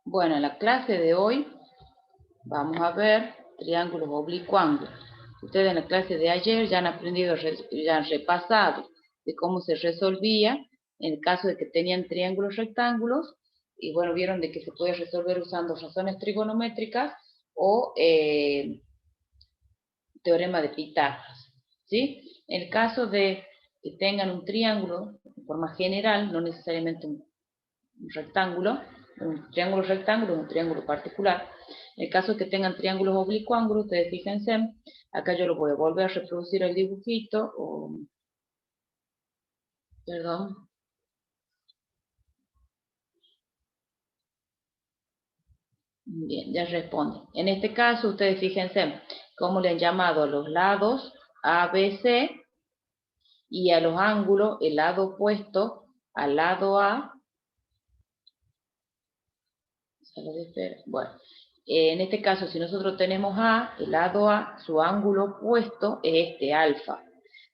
Bueno, en la clase de hoy vamos a ver triángulos oblicuos. Ustedes en la clase de ayer ya han aprendido, ya han repasado de cómo se resolvía en el caso de que tenían triángulos rectángulos, y bueno, vieron de que se puede resolver usando razones trigonométricas o teorema de Pitágoras, ¿sí? En el caso de que tengan un triángulo de forma general, no necesariamente un rectángulo, un triángulo particular. En el caso de que tengan triángulos oblicuos, ustedes fíjense, acá yo lo voy a volver a reproducir el dibujito, perdón. Bien, ya responde. En este caso, ustedes fíjense cómo le han llamado a los lados A, B, C, y a los ángulos, el lado opuesto al lado A. Bueno, en este caso, si nosotros tenemos A, el lado A, su ángulo opuesto es este, alfa.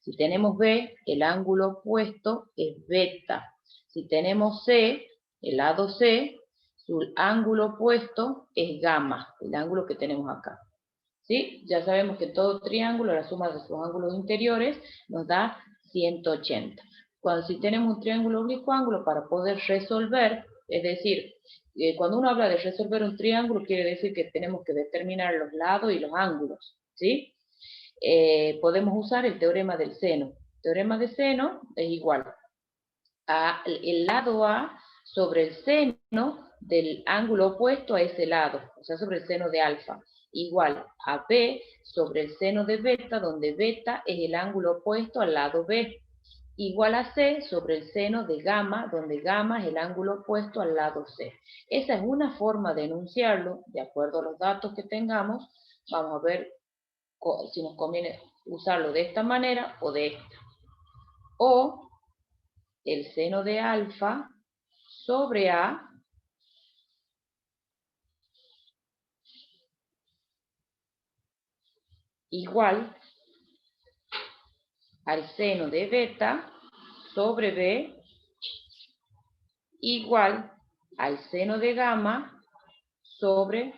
Si tenemos B, el ángulo opuesto es beta. Si tenemos C, el lado C, su ángulo opuesto es gamma, el ángulo que tenemos acá. ¿Sí? Ya sabemos que todo triángulo, la suma de sus ángulos interiores, nos da 180. Si tenemos un triángulo oblicuo, para poder resolver, es decir, cuando uno habla de resolver un triángulo, quiere decir que tenemos que determinar los lados y los ángulos, ¿sí? Podemos usar el teorema del seno. El teorema de seno es igual a el lado A sobre el seno del ángulo opuesto a ese lado, o sea, sobre el seno de alfa, igual a B sobre el seno de beta, donde beta es el ángulo opuesto al lado B, igual a C sobre el seno de gamma, donde gamma es el ángulo opuesto al lado C. Esa es una forma de enunciarlo, de acuerdo a los datos que tengamos. Vamos a ver si nos conviene usarlo de esta manera o de esta. O el seno de alfa sobre A igual al seno de beta sobre B igual al seno de gamma sobre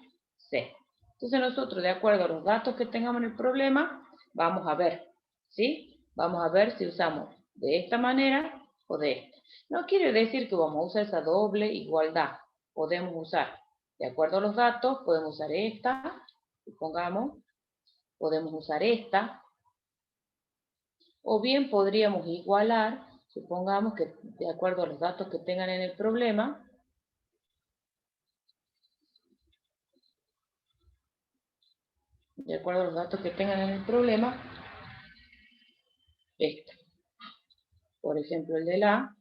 C. Entonces nosotros, de acuerdo a los datos que tengamos en el problema, vamos a ver, ¿sí? Vamos a ver si usamos de esta manera o de esta. No quiere decir que vamos a usar esa doble igualdad. Podemos usar, de acuerdo a los datos, podemos usar esta, supongamos, podemos usar esta, o bien podríamos igualar, supongamos que de acuerdo a los datos que tengan en el problema, esta. Por ejemplo, el del A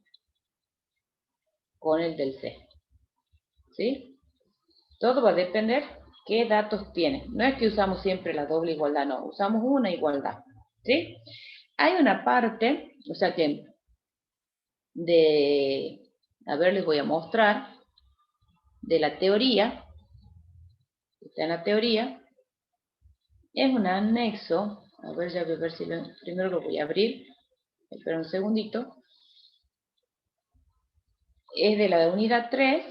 con el del C. ¿Sí? Todo va a depender qué datos tiene. No es que usamos siempre la doble igualdad, no, usamos una igualdad. ¿Sí? Hay una parte, o sea que a ver, les voy a mostrar, de la teoría, está en la teoría, es un anexo, a ver, ya voy a ver si primero lo voy a abrir, espera un segundito, es de la unidad 3,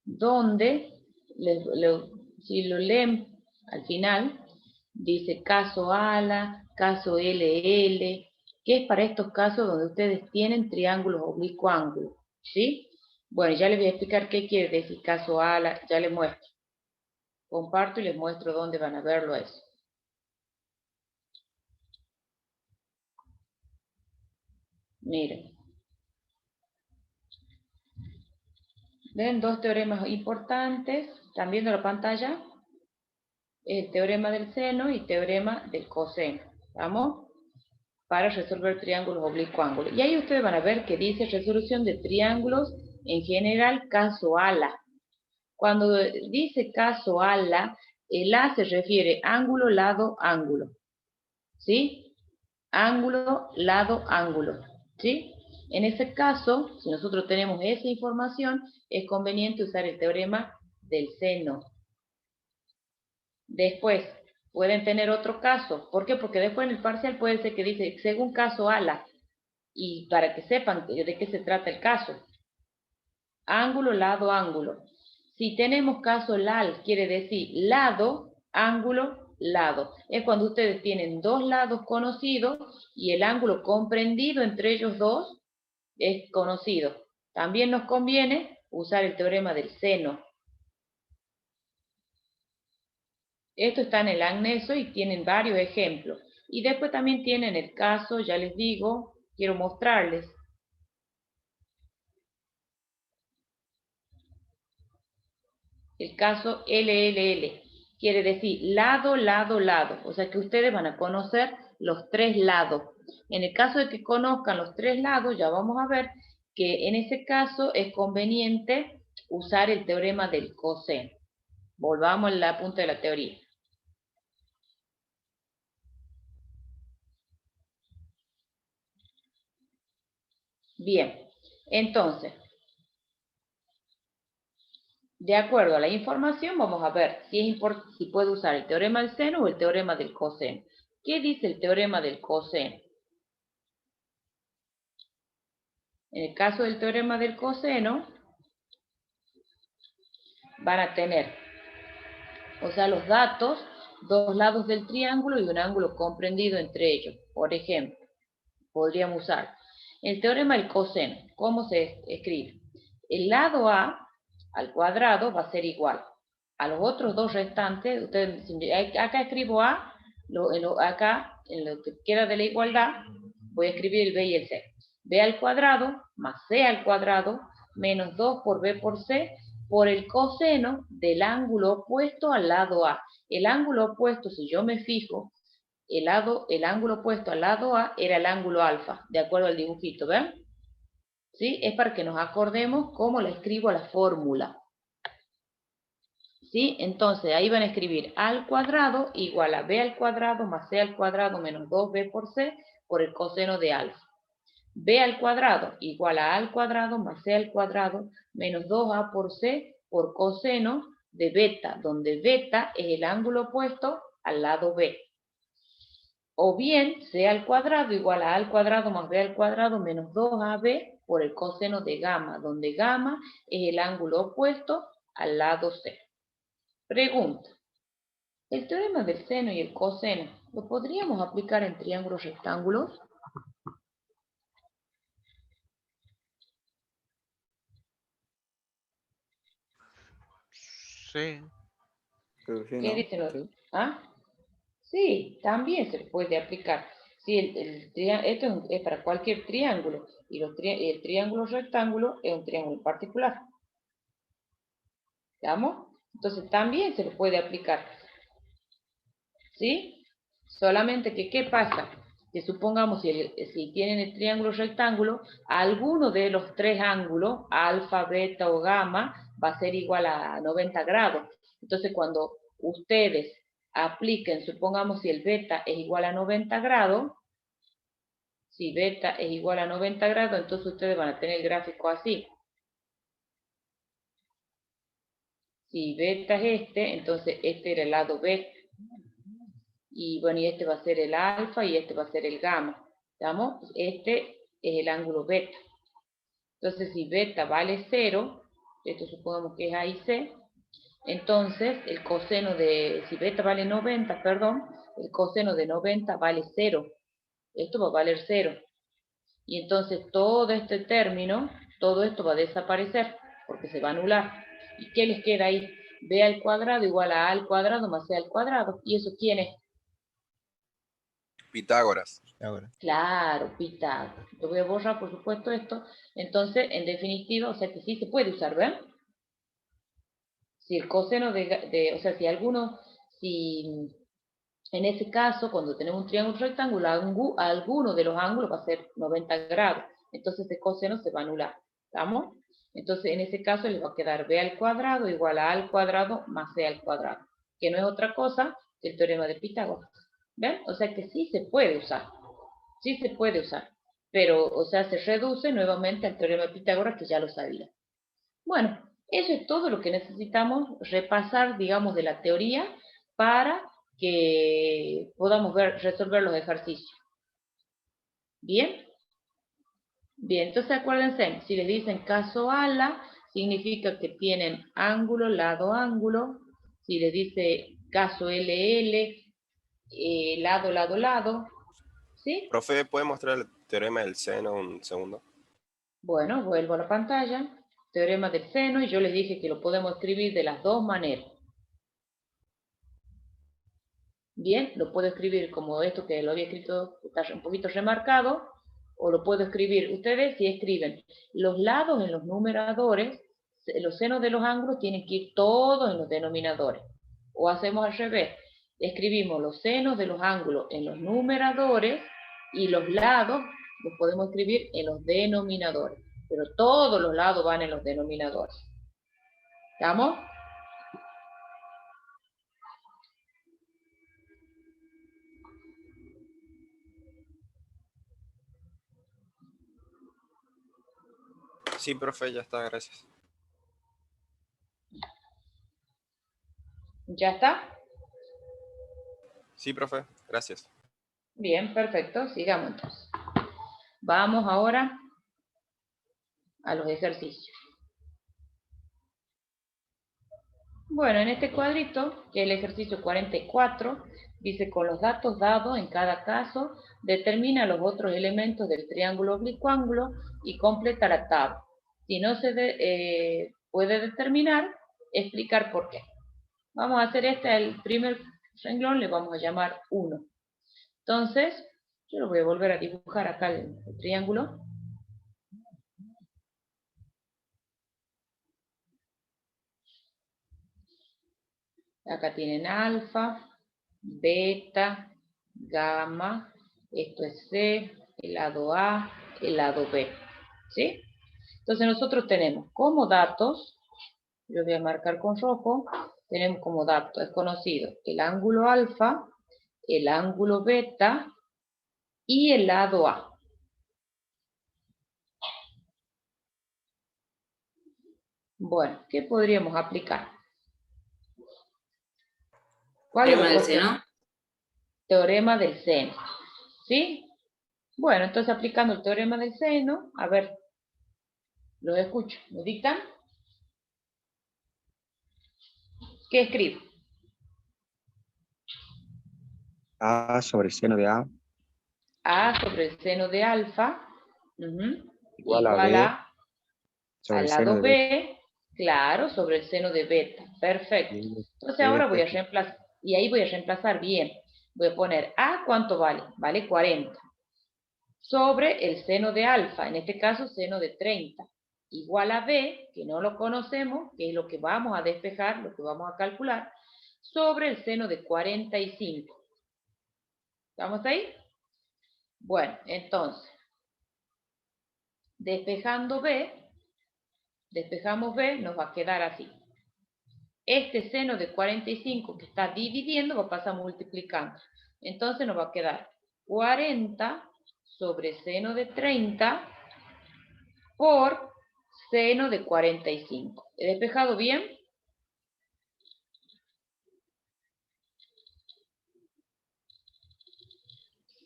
donde, si lo leen al final, dice caso ALA, caso LL, que es para estos casos donde ustedes tienen triángulos oblicuos, ¿sí? Bueno, ya les voy a explicar qué quiere decir caso ALA, ya les muestro. Comparto y les muestro dónde van a verlo eso. Miren. Ven dos teoremas importantes, ¿están viendo la pantalla? El teorema del seno y teorema del coseno, ¿vamos? Para resolver triángulos oblicuos. Y ahí ustedes van a ver que dice resolución de triángulos en general caso ALA. Cuando dice caso ALA, el A se refiere ángulo, lado, ángulo. ¿Sí? Ángulo, lado, ángulo. ¿Sí? En ese caso, si nosotros tenemos esa información, es conveniente usar el teorema del seno. Después, pueden tener otro caso. ¿Por qué? Porque después en el parcial puede ser que dice, según caso ALA. Y para que sepan de qué se trata el caso. Ángulo, lado, ángulo. Si tenemos caso LAL, quiere decir lado, ángulo, lado. Es cuando ustedes tienen dos lados conocidos y el ángulo comprendido entre ellos dos es conocido. También nos conviene usar el teorema del seno. Esto está en el anexo y tienen varios ejemplos. Y después también tienen el caso, ya les digo, quiero mostrarles. El caso LLL. Quiere decir lado, lado, lado. O sea que ustedes van a conocer los tres lados. En el caso de que conozcan los tres lados, ya vamos a ver que en ese caso es conveniente usar el teorema del coseno. Volvamos al punto de la teoría. Bien, entonces, de acuerdo a la información, vamos a ver si puede usar el teorema del seno o el teorema del coseno. ¿Qué dice el teorema del coseno? En el caso del teorema del coseno, van a tener, o sea, los datos, dos lados del triángulo y un ángulo comprendido entre ellos. Por ejemplo, podríamos usar el teorema del coseno. ¿Cómo se escribe? El lado A al cuadrado va a ser igual a los otros dos restantes. Ustedes, acá escribo A, acá en lo que queda de la igualdad, voy a escribir el B y el C. B al cuadrado más C al cuadrado menos 2 por B por C por el coseno del ángulo opuesto al lado A. El ángulo opuesto, si yo me fijo, el ángulo opuesto al lado A era el ángulo alfa, de acuerdo al dibujito, ¿ven? ¿Sí? Es para que nos acordemos cómo le escribo a la fórmula. ¿Sí? Entonces, ahí van a escribir A al cuadrado igual a B al cuadrado más C al cuadrado menos 2B por C por el coseno de alfa. B al cuadrado igual a al cuadrado más C al cuadrado menos 2A por C por coseno de beta, donde beta es el ángulo opuesto al lado B. O bien C al cuadrado igual a al cuadrado más B al cuadrado menos 2AB por el coseno de gamma, donde gamma es el ángulo opuesto al lado C. Pregunta. ¿El teorema del seno y el coseno lo podríamos aplicar en triángulos rectángulos? Sí. Creo que sí, ¿Qué ¿no? dicen los? Sí. ¿Ah? Sí, también se puede aplicar. Sí, esto es para cualquier triángulo y el triángulo rectángulo es un triángulo particular. ¿Estamos? Entonces también se lo puede aplicar. ¿Sí? Solamente que, ¿qué pasa? Que supongamos, si tienen el triángulo rectángulo, alguno de los tres ángulos, alfa, beta o gamma, va a ser igual a 90 grados. Entonces, cuando ustedes apliquen, supongamos si el beta es igual a 90 grados, si beta es igual a 90 grados, entonces ustedes van a tener el gráfico así. Si beta es entonces este era el lado B. Y bueno, y este va a ser el alfa y este va a ser el gamma. ¿Estamos? Este es el ángulo beta. Entonces, si beta vale 0, esto supongamos que es A y C, entonces el coseno si beta vale 90, perdón, el coseno de 90 vale 0. Esto va a valer 0. Y entonces todo este término, todo esto va a desaparecer, porque se va a anular. ¿Y qué les queda ahí? B al cuadrado igual a al cuadrado más C al cuadrado. ¿Y eso quién es? Pitágoras. Claro, Pitágoras. Yo voy a borrar, por supuesto, esto. Entonces, en definitiva, o sea que sí se puede usar, ¿ven? Si el coseno o sea, si en ese caso, cuando tenemos un triángulo rectangular, alguno de los ángulos va a ser 90 grados. Entonces, ese coseno se va a anular. ¿Estamos? Entonces, en ese caso, le va a quedar b al cuadrado igual a al cuadrado más c al cuadrado, que no es otra cosa que el teorema de Pitágoras. ¿Ven? O sea que sí se puede usar. Sí se puede usar. Pero, o sea, se reduce nuevamente al teorema de Pitágoras, que ya lo sabía. Bueno, eso es todo lo que necesitamos repasar, digamos, de la teoría para que podamos resolver los ejercicios. ¿Bien? Bien, entonces acuérdense, si les dicen caso ala, significa que tienen ángulo, lado, ángulo. Si les dice caso LL, lado, lado, lado. ¿Sí? Profe, ¿puede mostrar el teorema del seno un segundo? Bueno, vuelvo a la pantalla. Teorema del seno, y yo les dije que lo podemos escribir de las dos maneras. Bien, lo puedo escribir como esto que lo había escrito, está un poquito remarcado, o lo puedo escribir, ustedes si escriben los lados en los numeradores, los senos de los ángulos tienen que ir todos en los denominadores. O hacemos al revés, escribimos los senos de los ángulos en los numeradores y los lados los podemos escribir en los denominadores. Pero todos los lados van en los denominadores. ¿Estamos? Sí, profe, ya está, gracias. ¿Ya está? Sí, profe, gracias. Bien, perfecto. Sigamos entonces. Vamos ahora a los ejercicios. Bueno, en este cuadrito, que es el ejercicio 44, dice con los datos dados en cada caso, determina los otros elementos del triángulo oblicuo y completa la tabla. Si no se puede determinar, explicar por qué. Vamos a hacer el primer renglón, le vamos a llamar 1. Entonces, yo lo voy a volver a dibujar acá el triángulo. Acá tienen alfa, beta, gamma, esto es C, el lado A, el lado B, ¿sí? Entonces nosotros tenemos como datos, yo voy a marcar con rojo, tenemos como dato, es conocido el ángulo alfa, el ángulo beta y el lado A. Bueno, ¿qué podríamos aplicar? ¿Cuál Teorema del seno. Teorema del seno, ¿sí? Bueno, entonces aplicando el teorema del seno, a ver, lo escucho, ¿me dictan? ¿Qué escribo? A sobre seno de A A sobre el seno de alfa, igual a igual B a sobre al el seno lado de beta. B, claro, sobre el seno de beta. Perfecto. Entonces Y ahora voy a después, reemplazar, y ahí voy a reemplazar bien. Voy a poner A, ¿cuánto vale? Vale 40. Sobre el seno de alfa, en este caso seno de 30. Igual a B, que no lo conocemos, que es lo que vamos a despejar, lo que vamos a calcular, sobre el seno de 45. ¿Estamos ahí? Bueno, entonces, despejamos B, nos va a quedar así. Este seno de 45 que está dividiendo va a pasar multiplicando. Entonces nos va a quedar 40 sobre seno de 30 por seno de 45. ¿He despejado bien?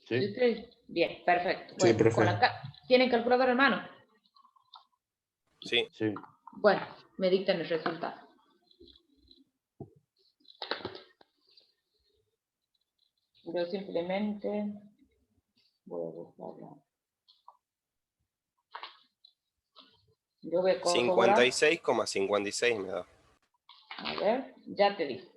Sí. Bien, perfecto. Sí, Bueno, profe. ¿tienen calculadora en mano? Sí. Sí. Bueno, me dictan el resultado. Yo simplemente voy a buscarla. Yo voy a corroborar. 56,56 me da. A ver, ya te digo.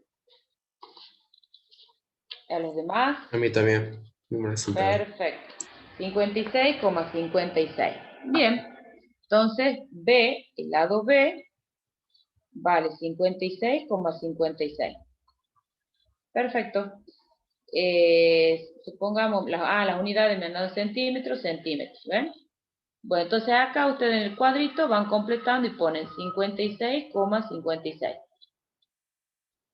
A los demás. A mí también. Mismo resultado. Perfecto. 56,56. Bien. Entonces, B, el lado B, vale 56,56. Perfecto. Supongamos, las unidades me han dado centímetros, ¿ven? Bueno, entonces acá ustedes en el cuadrito van completando y ponen 56,56.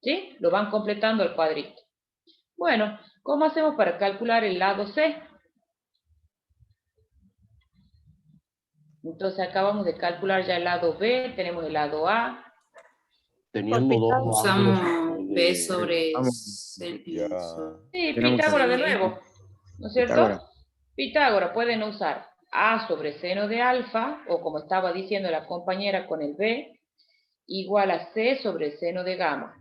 ¿Sí? Lo van completando el cuadrito. Bueno, ¿cómo hacemos para calcular el lado C? Entonces acabamos de calcular ya el lado B, tenemos el lado A. Teniendo dos ángulos. Usamos B sobre Sí, tenemos que Pitágoras de seno. nuevo, ¿no es cierto? Pitágoras. Pitágoras pueden usar. A sobre seno de alfa, o como estaba diciendo la compañera con el B, igual a C sobre seno de gamma.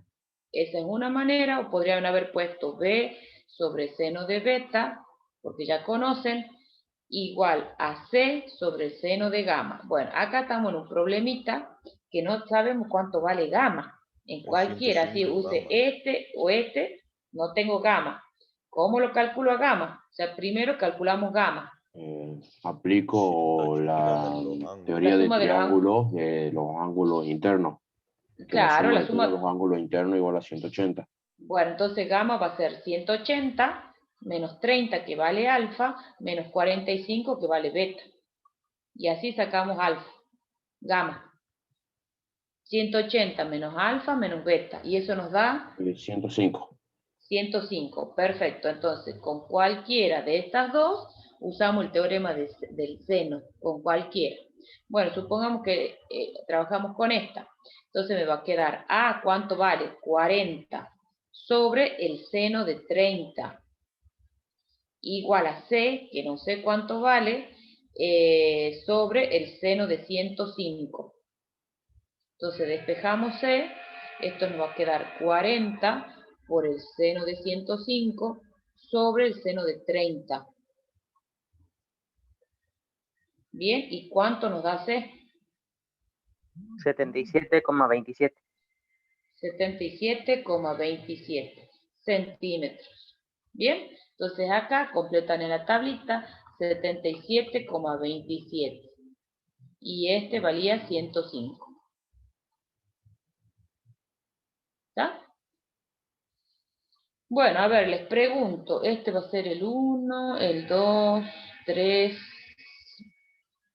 Esa es una manera, o podrían haber puesto B sobre seno de beta, porque ya conocen, igual a C sobre seno de gamma. Bueno, acá estamos en un problemita que no sabemos cuánto vale gamma. En cualquiera, si use este o este, no tengo gamma. ¿Cómo lo calculo a gamma? O sea, primero calculamos gamma. Aplico la teoría La de suma de los triángulos de los ángulos internos. Que Claro, la la suma de suma. los ángulos internos igual a 180. Bueno, entonces gamma va a ser 180 menos 30 que vale alfa, menos 45 que vale beta. Y así sacamos alfa, gamma. 180 menos alfa menos beta. Y eso nos da 105. 105. Perfecto. Entonces, con cualquiera de estas dos, usamos el teorema del seno. Con cualquiera. Bueno, supongamos que trabajamos con esta. Entonces me va a quedar A, ¿cuánto vale? 40 sobre el seno de 30. Igual a C, que no sé cuánto vale, sobre el seno de 105. Entonces despejamos C, esto nos va a quedar 40 por el seno de 105 sobre el seno de 30. Bien, ¿y cuánto nos da C? 77,27. 77,27 centímetros. Bien, entonces acá completan en la tablita 77,27. Y este valía 105. ¿Está? Bueno, a ver, les pregunto, este va a ser el 1, el 2, 3,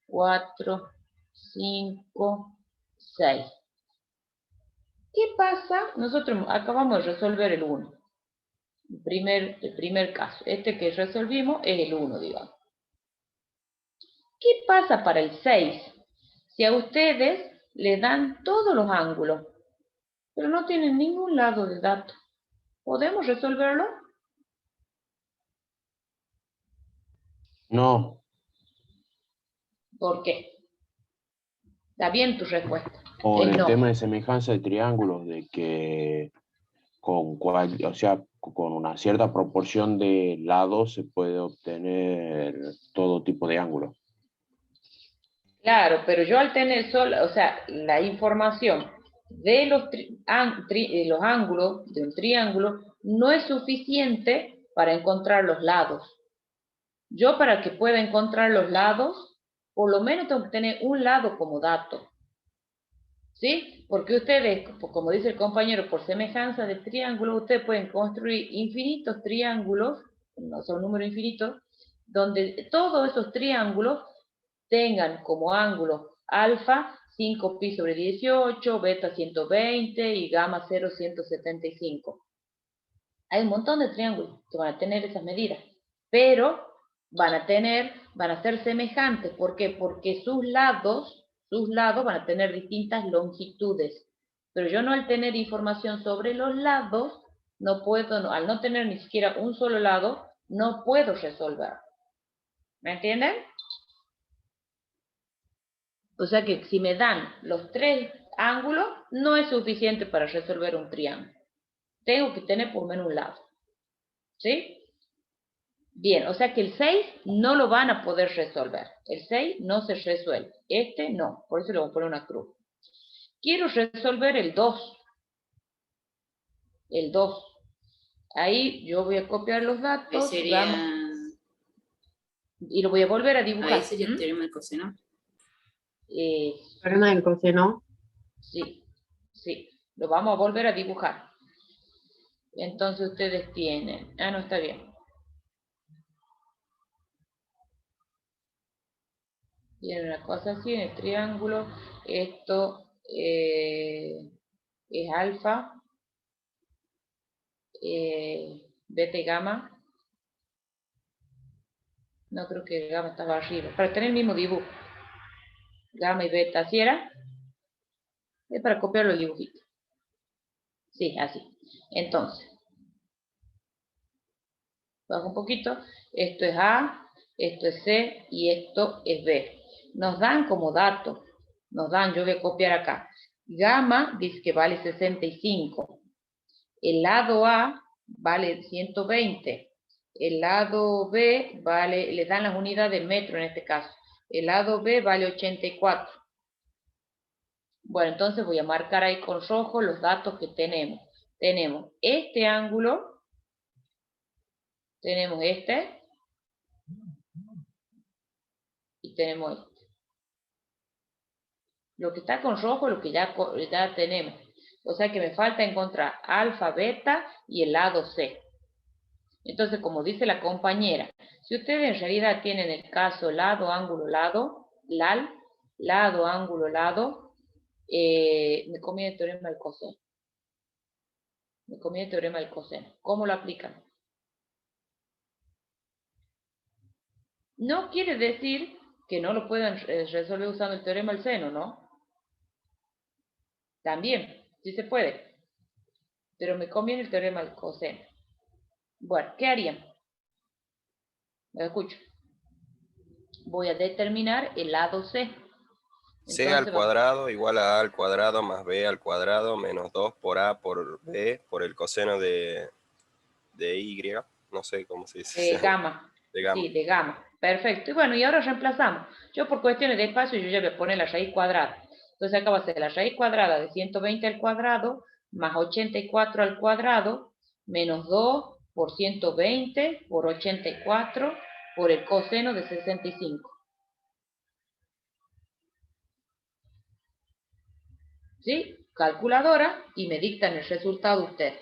4, 5, 6. ¿Qué pasa? Nosotros acabamos de resolver el 1. El primer caso. Este que resolvimos es el 1, digamos. ¿Qué pasa para el 6? Si a ustedes le dan todos los ángulos, pero no tienen ningún lado de dato, ¿podemos resolverlo? No, ¿Por qué? Está bien tu respuesta. por el No. tema de semejanza de triángulos, de que con una cierta proporción de lados se puede obtener todo tipo de ángulos. Claro, pero yo al tener solo, o sea, la información de los ángulos de un triángulo no es suficiente para encontrar los lados. Yo para que pueda encontrar los lados, por lo menos tengo que tener un lado como dato. ¿Sí? Porque ustedes, como dice el compañero, por semejanza de triángulo, ustedes pueden construir infinitos triángulos, no son números infinitos, donde todos esos triángulos tengan como ángulo alfa 5pi sobre 18, beta 120 y gamma 0, 175. Hay un montón de triángulos que van a tener esas medidas, pero van a ser semejantes. ¿Por qué? Porque sus lados van a tener distintas longitudes. Pero yo no, al tener información sobre los lados, al no tener ni siquiera un solo lado, no puedo resolver. ¿Me entienden? O sea que si me dan los 3 ángulos, no es suficiente para resolver un triángulo. Tengo que tener por lo menos un lado. ¿Sí? Bien, o sea que el 6 no lo van a poder resolver. El 6 no se resuelve. Este no, por eso le voy a poner una cruz. Quiero resolver el 2. El 2. Ahí yo voy a copiar los datos. Sería... Y lo voy a volver a dibujar. Ahí sería el teorema del coseno. Teorema del coseno. Sí, sí. Lo vamos a volver a dibujar. Entonces ustedes tienen... no, está bien. Tienen una cosa así en el triángulo. Esto es alfa, beta y gamma. No creo que gamma estaba arriba. Para tener el mismo dibujo. Gamma y beta, ¿así era? Es para copiar los dibujitos. Sí, así. Entonces, bajo un poquito. Esto es A, esto es C y esto es B. Nos dan como dato, yo voy a copiar acá. Gamma dice que vale 65. El lado A vale 120. El lado B vale, le dan las unidades del metro en este caso. El lado B vale 84. Bueno, entonces voy a marcar ahí con rojo los datos que tenemos. Tenemos este ángulo, tenemos este, y tenemos este. Lo que está con rojo es lo que ya tenemos. O sea que me falta encontrar alfa, beta y el lado C. Entonces, como dice la compañera, si ustedes en realidad tienen el caso lado, ángulo, lado, lado, ángulo, lado, me comí el teorema del coseno. Me comí el teorema del coseno. ¿Cómo lo aplican? No quiere decir que no lo puedan resolver usando el teorema del seno, ¿no? También, sí se puede. Pero me conviene el teorema del coseno. Bueno, ¿qué harían? Me escucho. Voy a determinar el lado C. C al cuadrado igual a A al cuadrado más B al cuadrado menos 2 por A por B por el coseno de Y. No sé cómo se dice. Gamma. De gamma. Sí, de gamma. Perfecto. Y bueno, y ahora reemplazamos. Yo por cuestiones de espacio, yo ya voy a poner la raíz cuadrada. Entonces acá va a ser la raíz cuadrada de 120 al cuadrado más 84 al cuadrado menos 2 por 120 por 84 por el coseno de 65. ¿Sí? Calculadora y me dictan el resultado ustedes.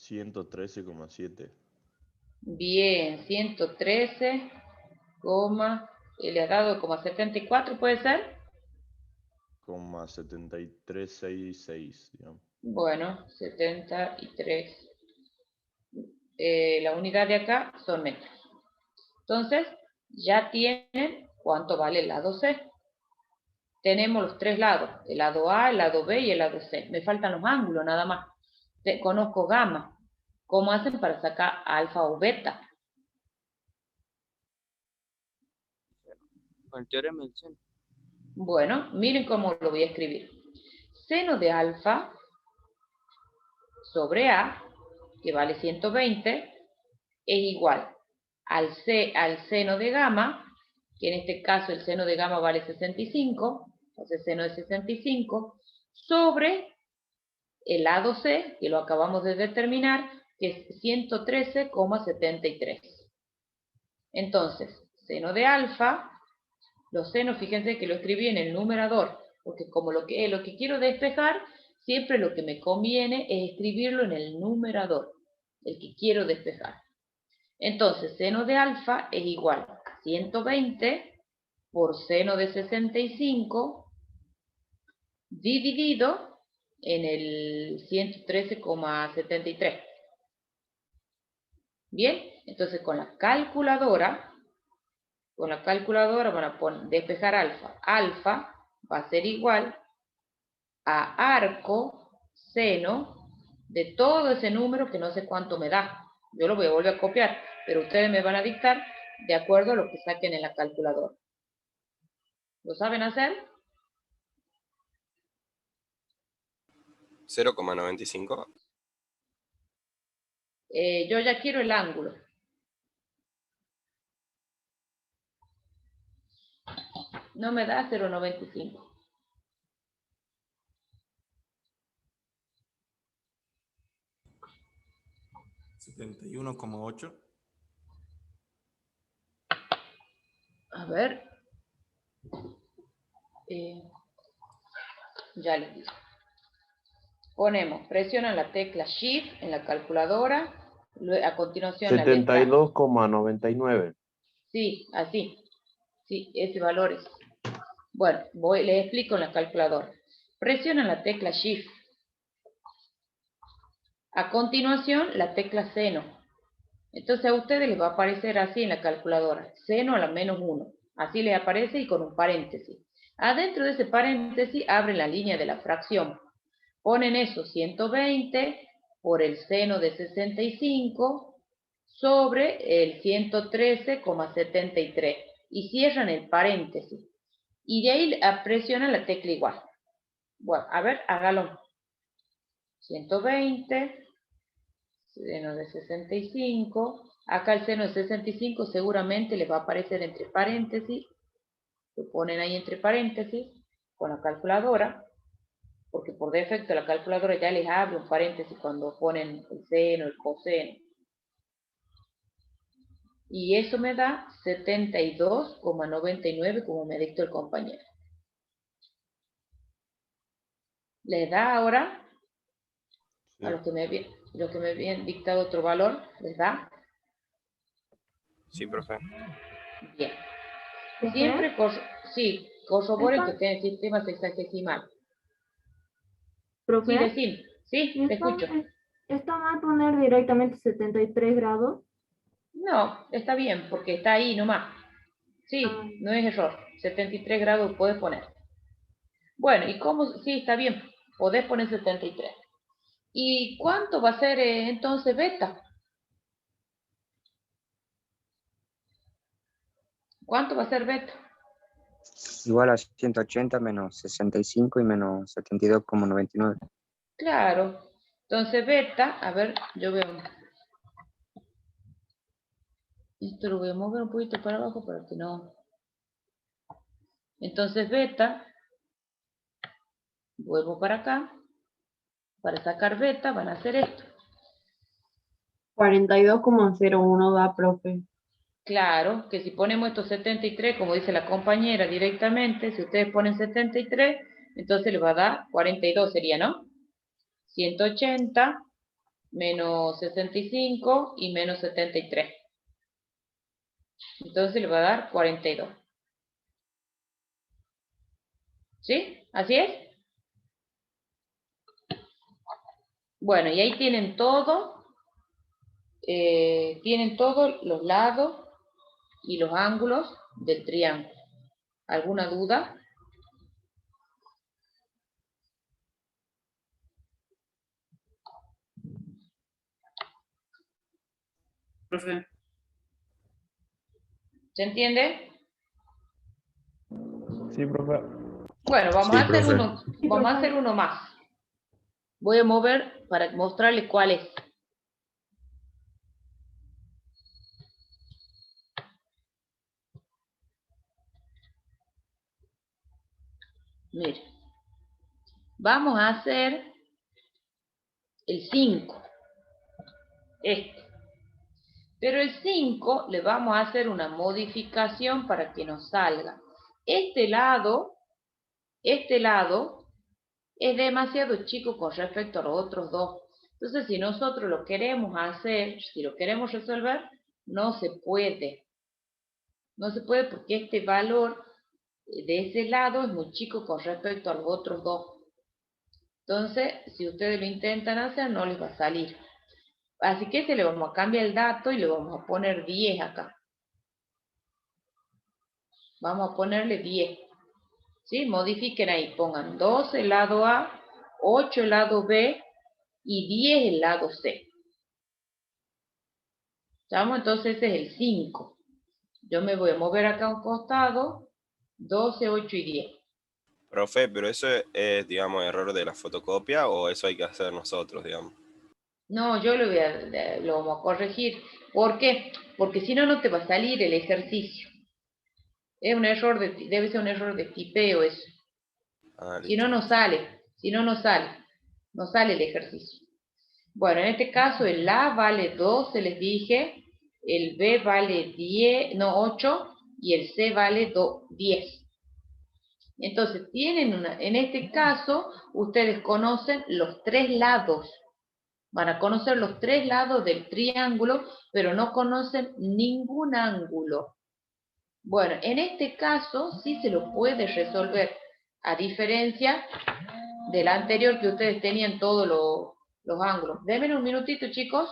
$113,7. Bien, 113, le ha dado como 74, ¿puede ser? 7366, digamos. Bueno, 73. La unidad de acá son metros. Entonces, ya tienen cuánto vale el lado C. Tenemos los tres lados, el lado A, el lado B y el lado C. Me faltan los ángulos nada más. Conozco gamma. ¿Cómo hacen para sacar alfa o beta? Con el teorema del seno. Bueno, miren cómo lo voy a escribir. Seno de alfa sobre A, que vale 120, es igual al seno de gamma, que en este caso el seno de gamma vale 65, entonces seno de 65, sobre el lado C, que lo acabamos de determinar, que es 113,73. Entonces, seno de alfa, los senos, fíjense que lo escribí en el numerador, porque como lo que quiero despejar, siempre lo que me conviene es escribirlo en el numerador, el que quiero despejar. Entonces, seno de alfa es igual a 120 por seno de 65 dividido en el 113,73. Bien, entonces con la calculadora van a despejar alfa. Alfa va a ser igual a arco seno de todo ese número que no sé cuánto me da. Yo lo voy a volver a copiar, pero ustedes me van a dictar de acuerdo a lo que saquen en la calculadora. ¿Lo saben hacer? 0,95. Yo ya quiero el ángulo. No me da 0,95. $71,8. A ver. Ya les digo. Ponemos, presionan la tecla Shift en la calculadora. A continuación la letra. 72,99. Sí, así. Sí, ese valor es. Bueno, les explico en la calculadora. Presionan la tecla Shift. A continuación, la tecla seno. Entonces a ustedes les va a aparecer así en la calculadora, seno a la menos 1. Así les aparece y con un paréntesis. Adentro de ese paréntesis abren la línea de la fracción. Ponen eso, 120 por el seno de 65 sobre el 113,73 y cierran el paréntesis. Y de ahí presionan la tecla igual. Bueno, a ver, hágalo. 120, seno de 65. Acá el seno de 65 seguramente les va a aparecer entre paréntesis. Lo ponen ahí entre paréntesis con la calculadora, porque por defecto la calculadora ya les abre un paréntesis cuando ponen el seno, el coseno. Y eso me da 72,99 como me dictó el compañero. ¿Le da ahora? Sí. A los que me habían dictado otro valor, ¿les da? Sí, profe. Bien. ¿Profe? Siempre, sí, corroboren que Esto- estén en sistema sexagesimal. Profe, Sí, decime. Sí, te escucho. ¿esto va a poner directamente 73 grados? No, está bien, porque está ahí nomás. Sí, Ah. no es error. 73 grados puedes poner. Bueno, ¿y cómo? Sí, está bien. Podés poner 73. ¿Y cuánto va a ser entonces beta? ¿Cuánto va a ser beta? Igual a 180 menos 65 y menos 72,99. Claro. Entonces beta, a ver, yo veo. Esto lo voy a mover un poquito para abajo para que no. Entonces beta, vuelvo para acá. Para sacar beta van a hacer esto. 42,01 da, profe. Claro, que si ponemos estos 73, como dice la compañera directamente, si ustedes ponen 73, entonces les va a dar 42 sería, ¿no? 180 menos 65 y menos 73. Entonces les va a dar 42. ¿Sí? ¿Así es? Bueno, y ahí tienen todos los lados y los ángulos del triángulo. ¿Alguna duda? Profe. ¿Se entiende? Sí, profe. Bueno, vamos Sí, a hacer profe. vamos a hacer uno más. Voy a mover para mostrarles cuál es. Mire, vamos a hacer el 5. Este. Pero el 5 le vamos a hacer una modificación para que nos salga. Este lado es demasiado chico con respecto a los otros dos. Entonces, si nosotros lo queremos hacer, si lo queremos resolver, no se puede. No se puede porque este valor de ese lado es muy chico con respecto a los otros dos. Entonces, si ustedes lo intentan hacer, no les va a salir. Así que le vamos a cambiar el dato y le vamos a poner 10 acá. Vamos a ponerle 10. ¿Sí? Modifiquen ahí, pongan 12 el lado A, 8 el lado B y 10 el lado C. ¿Estamos? Entonces ese es el 5. Yo me voy a mover acá a un costado, 12, 8 y 10. Profe, pero eso es, digamos, error de la fotocopia o eso hay que hacer nosotros, digamos. No, yo lo vamos a corregir. ¿Por qué? Porque si no, no te va a salir el ejercicio. Es un error debe ser un error de tipeo eso. Ah, Si no, listo. no sale. Si no, no sale. No sale el ejercicio. Bueno, en este caso el A vale 12, les dije. El B vale 10, no 8. Y el C vale 10. Entonces, en este caso, ustedes conocen los tres lados. Van a conocer los tres lados del triángulo, pero no conocen ningún ángulo. Bueno, en este caso sí se lo puede resolver, a diferencia del anterior que ustedes tenían todos los los ángulos. Denme un minutito, chicos.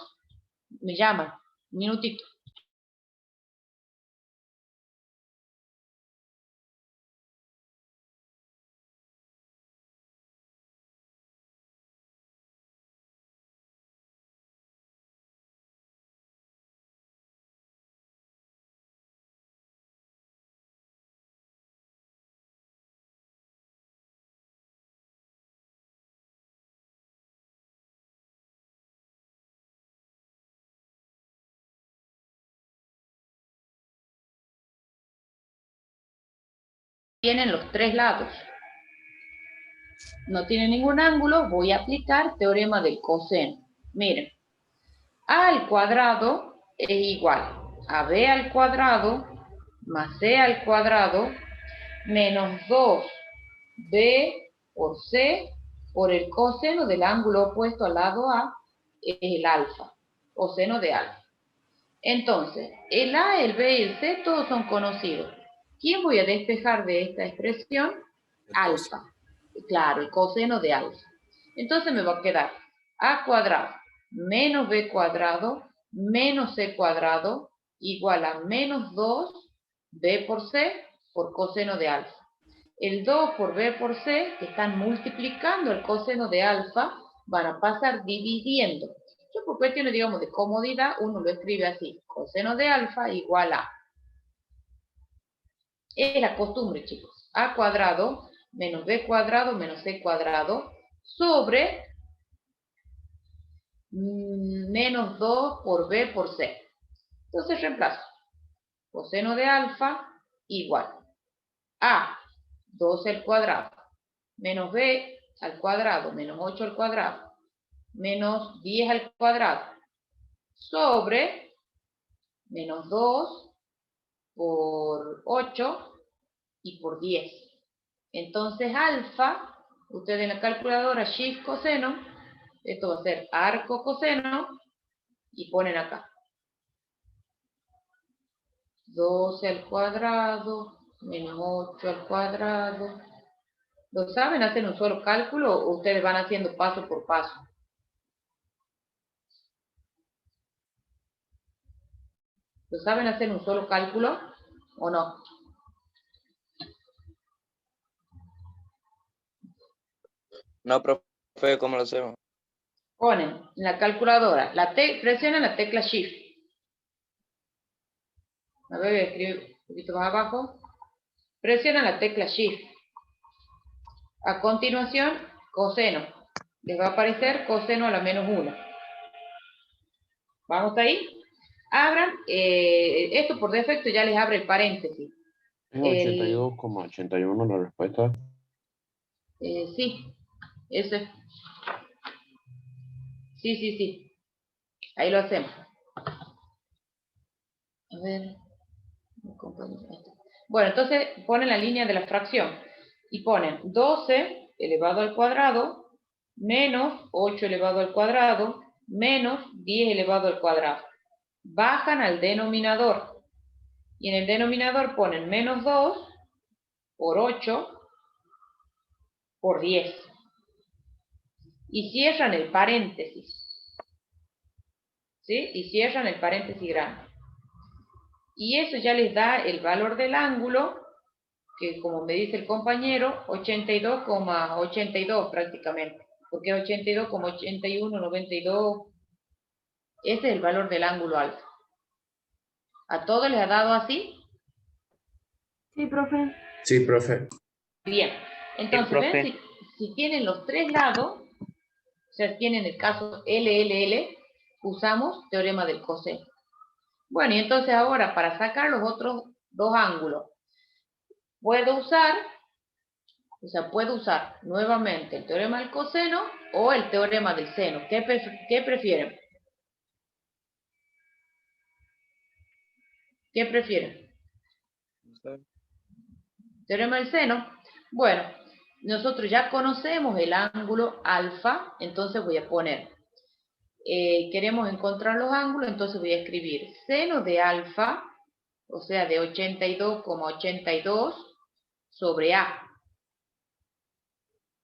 Me llaman. Un minutito. Tienen los tres lados. No tiene ningún ángulo, voy a aplicar teorema del coseno. Miren, a al cuadrado es igual a b al cuadrado más c al cuadrado menos 2b por c por el coseno del ángulo opuesto al lado A, es el alfa, o seno de alfa. Entonces, el A, el B y el C todos son conocidos. ¿Quién voy a despejar de esta expresión? Alfa. Claro, el coseno de alfa. Entonces me va a quedar a cuadrado menos b cuadrado menos c cuadrado igual a menos 2b por c por coseno de alfa. El 2 por b por c, que están multiplicando el coseno de alfa, van a pasar dividiendo. Yo por cuestiones, digamos, de comodidad, uno lo escribe así. Coseno de alfa igual a. Es la costumbre, chicos. A cuadrado menos b cuadrado menos c cuadrado sobre menos 2 por b por c. Entonces reemplazo. Coseno de alfa igual a 12 al cuadrado menos b al cuadrado menos 8 al cuadrado menos 10 al cuadrado sobre menos 2 por 8 y por 10. Entonces alfa, ustedes en la calculadora shift coseno, esto va a ser arco coseno, y ponen acá 12 al cuadrado menos 8 al cuadrado. ¿Lo saben hacer un solo cálculo o ustedes van haciendo paso por paso? ¿Lo saben hacer un solo cálculo o no? No, profe, ¿cómo lo hacemos? Ponen en la calculadora, presionan la tecla Shift. A ver, voy a escribir un poquito más abajo. Presionan la tecla Shift. A continuación, coseno. Les va a aparecer coseno a la menos 1. ¿Vamos ahí? Abran, esto por defecto ya les abre el paréntesis. Es 82,81 la respuesta. Sí, ese. Sí. Ahí lo hacemos. A ver. Bueno, entonces ponen la línea de la fracción. Y ponen 12 elevado al cuadrado menos 8 elevado al cuadrado menos 10 elevado al cuadrado. Bajan al denominador. Y en el denominador ponen menos 2 por 8 por 10. Y cierran el paréntesis. ¿Sí? Y cierran el paréntesis grande. Y eso ya les da el valor del ángulo, que como me dice el compañero, 82,82 prácticamente. Porque es 82,81, 92. Ese es el valor del ángulo alfa. ¿A todos les ha dado así? Sí, profe. Sí, profe. Bien. Entonces, profe. ven, si tienen los tres lados, o sea, tienen el caso LLL, usamos teorema del coseno. Bueno, y entonces ahora, para sacar los otros dos ángulos, puedo usar nuevamente el teorema del coseno o el teorema del seno. ¿Qué prefieren? ¿Qué prefieren? Teorema del seno. Bueno, nosotros ya conocemos el ángulo alfa, entonces voy a poner, queremos encontrar los ángulos, entonces voy a escribir seno de alfa, o sea, de 82,82 sobre A.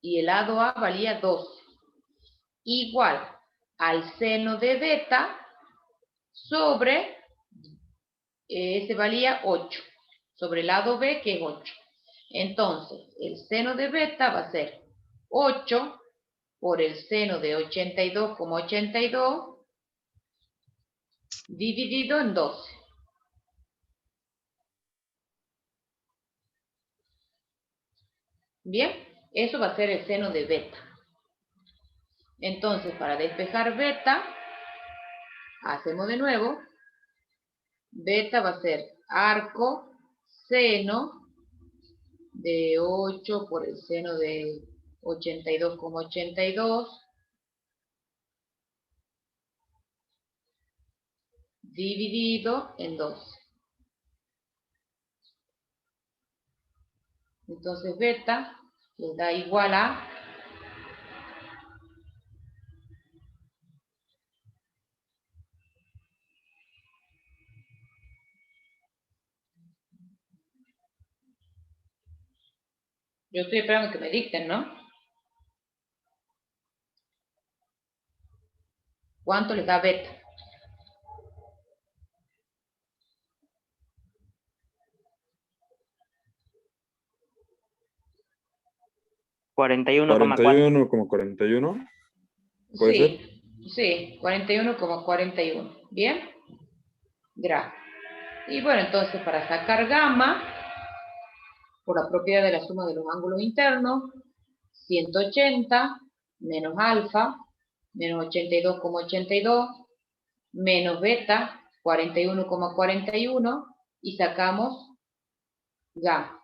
Y el lado A valía 2. Igual al seno de beta sobre, ese valía 8, sobre el lado B, que es 8. Entonces, el seno de beta va a ser 8 por el seno de 82,82 dividido en 12. Bien, eso va a ser el seno de beta. Entonces, para despejar beta, hacemos de nuevo. Beta va a ser arco seno de 8 por el seno de 82,82 dividido en 12. Entonces beta le da igual a 41,42. Yo estoy esperando que me dicten, ¿no? ¿Cuánto les da beta? ¿41,41? ¿Puede ser? Sí, 41,41. Bien. Gracias. Y bueno, entonces para sacar gamma, por la propiedad de la suma de los ángulos internos, 180 menos alfa, menos 82,82, menos beta, 41,41, y sacamos gamma.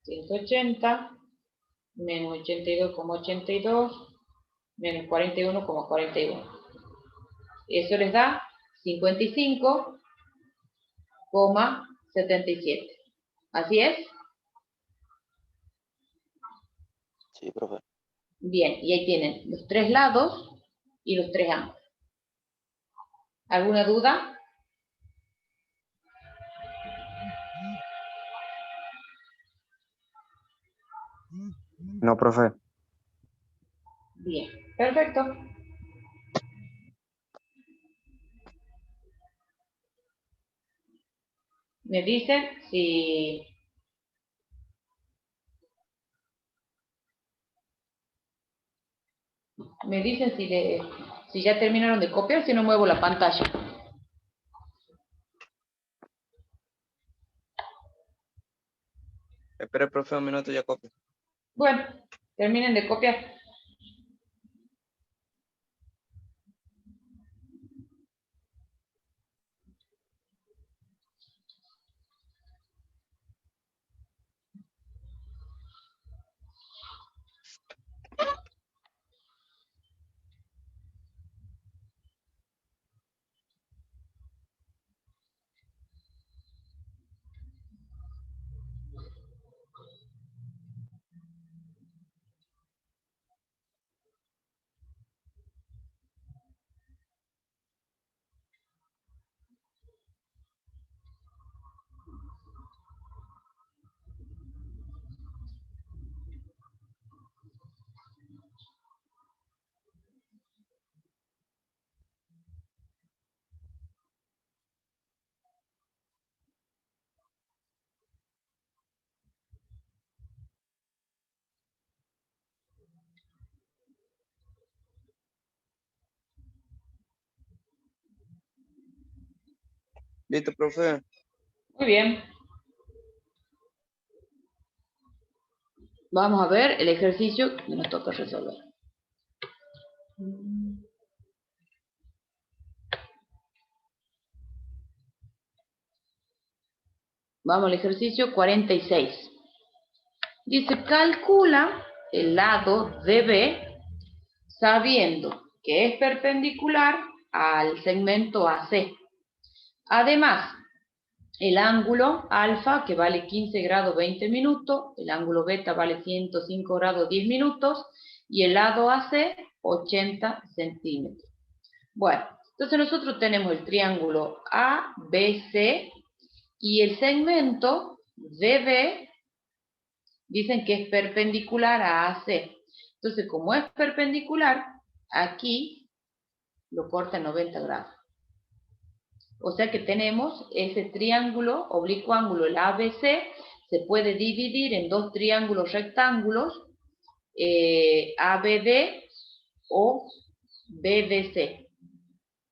180 menos 82,82 menos 41,41. Eso les da 55,77. ¿Así es? Sí, profe. Bien, y ahí tienen los tres lados y los tres ángulos. ¿Alguna duda? No, profe. Bien, perfecto. Me dicen si... Me dicen si ya terminaron de copiar, si no muevo la pantalla. Espera, profe, un minuto, ya copio. Bueno, terminen de copiar. Listo, profe. Muy bien. Vamos a ver el ejercicio que nos toca resolver. Vamos al ejercicio 46. Dice, calcula el lado DB sabiendo que es perpendicular al segmento AC. Además, el ángulo alfa, que vale 15 grados 20 minutos, el ángulo beta vale 105 grados 10 minutos, y el lado AC 80 centímetros. Bueno, entonces nosotros tenemos el triángulo ABC y el segmento DB, dicen que es perpendicular a AC. Entonces, como es perpendicular, aquí lo corta en 90 grados. O sea que tenemos ese triángulo, oblicuo ángulo, el ABC, se puede dividir en dos triángulos rectángulos, ABD o BBC.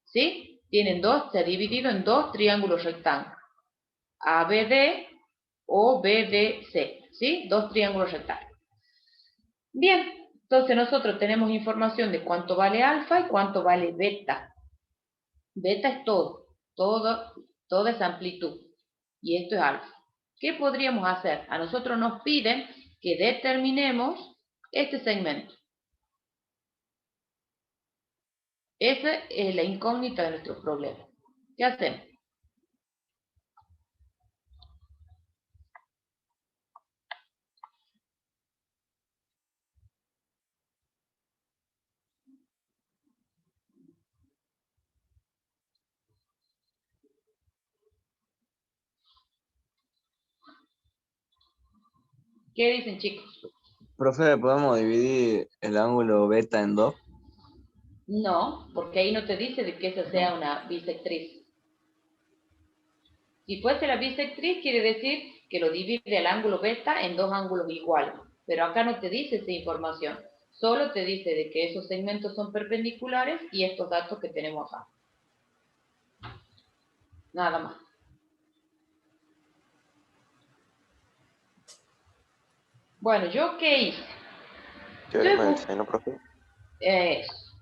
¿Sí? Tienen dos, se ha dividido en dos triángulos rectángulos, ABD o BBC. ¿Sí? Dos triángulos rectángulos. Bien, entonces nosotros tenemos información de cuánto vale alfa y cuánto vale beta. Beta es toda esa amplitud. Y esto es alfa. ¿Qué podríamos hacer? A nosotros nos piden que determinemos este segmento. Esa es la incógnita de nuestro problema. ¿Qué hacemos? ¿Qué dicen, chicos? Profe, ¿podemos dividir el ángulo beta en 2? No, porque ahí no te dice de que esa sea una bisectriz. Si fuese la bisectriz, quiere decir que lo divide el ángulo beta en dos ángulos iguales. Pero acá no te dice esa información. Solo te dice de que esos segmentos son perpendiculares y estos datos que tenemos acá. Nada más. Bueno, ¿yo qué hice? Teorema del seno, profe.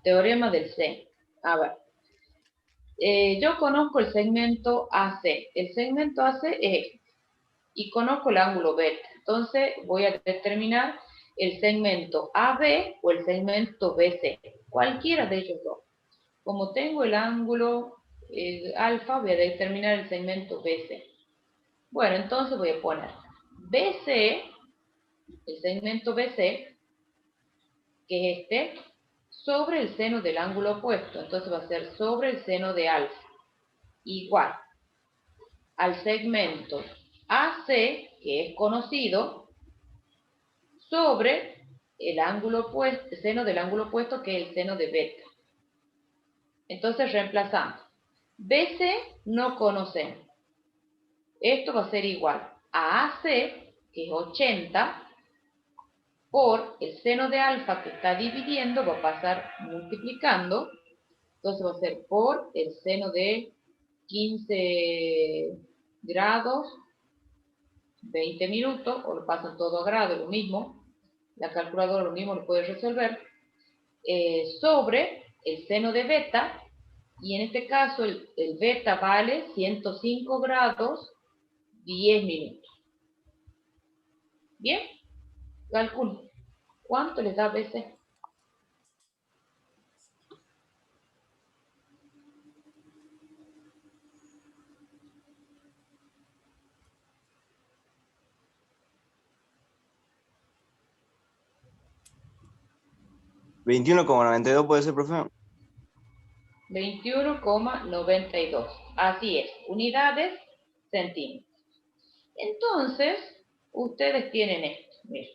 Teorema del seno. A ver. Yo conozco el segmento AC. El segmento AC es este. Y conozco el ángulo beta. Entonces voy a determinar el segmento AB o el segmento BC. Cualquiera de ellos dos. Como tengo el ángulo alfa, voy a determinar el segmento BC. Bueno, entonces voy a poner BC, el segmento BC, que es este, sobre el seno del ángulo opuesto. Entonces va a ser sobre el seno de alfa. Igual al segmento AC, que es conocido, sobre el ángulo opuesto, el seno del ángulo opuesto, que es el seno de beta. Entonces reemplazamos. BC no conocemos. Esto va a ser igual a AC, que es 80, por el seno de alfa que está dividiendo, va a pasar multiplicando. Entonces va a ser por el seno de 15 grados, 20 minutos, o lo pasan todo a grado, lo mismo. La calculadora lo mismo lo puede resolver. Sobre el seno de beta, y en este caso el beta vale 105 grados, 10 minutos. ¿Bien? Calculo. ¿Cuánto les da BC? ¿21,92 puede ser, profe? 21,92. Así es. Unidades, centímetros. Entonces, ustedes tienen esto. Miren.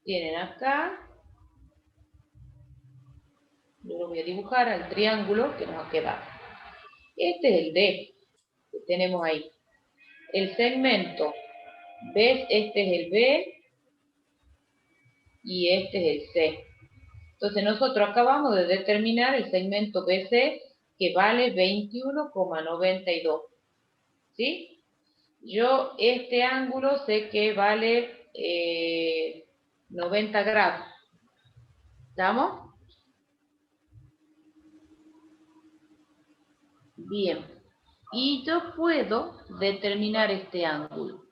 Tienen acá. Yo lo voy a dibujar al triángulo que nos ha quedado. Este es el D que tenemos ahí. El segmento, ¿ves? Este es el B y este es el C. Entonces nosotros acabamos de determinar el segmento BC que vale 21,92. ¿Sí? Yo este ángulo sé que vale 90 grados. ¿Estamos? Bien. Y yo puedo determinar este ángulo.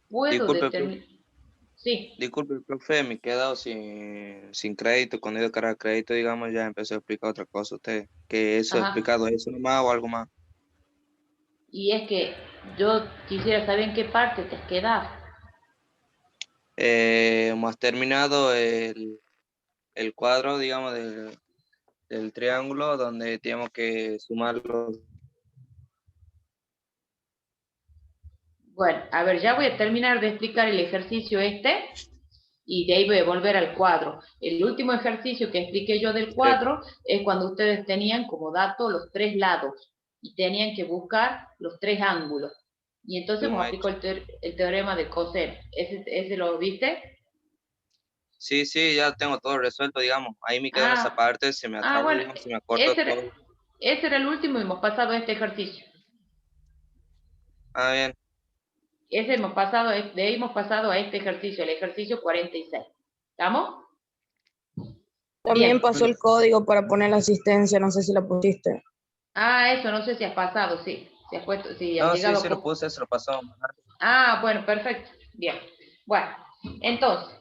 Puedo Disculpe, determinar... Sí. Disculpe, profe, me he quedado sin crédito. Cuando he ido a cargar crédito, digamos, ya empecé a explicar otra cosa a usted. ¿Que eso Ajá. explicado eso nomás o algo más? Y es que yo quisiera saber en qué parte te has quedado. Hemos terminado el cuadro, digamos, del triángulo donde tenemos que sumar los... Bueno, a ver, ya voy a terminar de explicar el ejercicio este. y de ahí voy a volver al cuadro. El último ejercicio que expliqué yo del cuadro es cuando ustedes tenían como dato los 3 lados y tenían que buscar los 3 ángulos. Y entonces Sí, me aplicó el teorema de coseno. ¿Ese lo viste? sí, sí, ya tengo todo resuelto, digamos. Ahí me quedó en esa Ah, parte, se me atrasó, bueno, digamos, se me acortó ese era, todo. ese era el último y hemos pasado a este ejercicio. Ah, bien. Ese hemos pasado, de ahí hemos pasado a este ejercicio, el ejercicio 46. ¿Estamos? También Bien. pasó el código para poner la asistencia, no sé si la pusiste. Ah, eso, no sé si has pasado, sí. Si has puesto, si has No, sí, llegado sí lo puse, se lo pasó. Ah, bueno, perfecto. Bien. Bueno, entonces,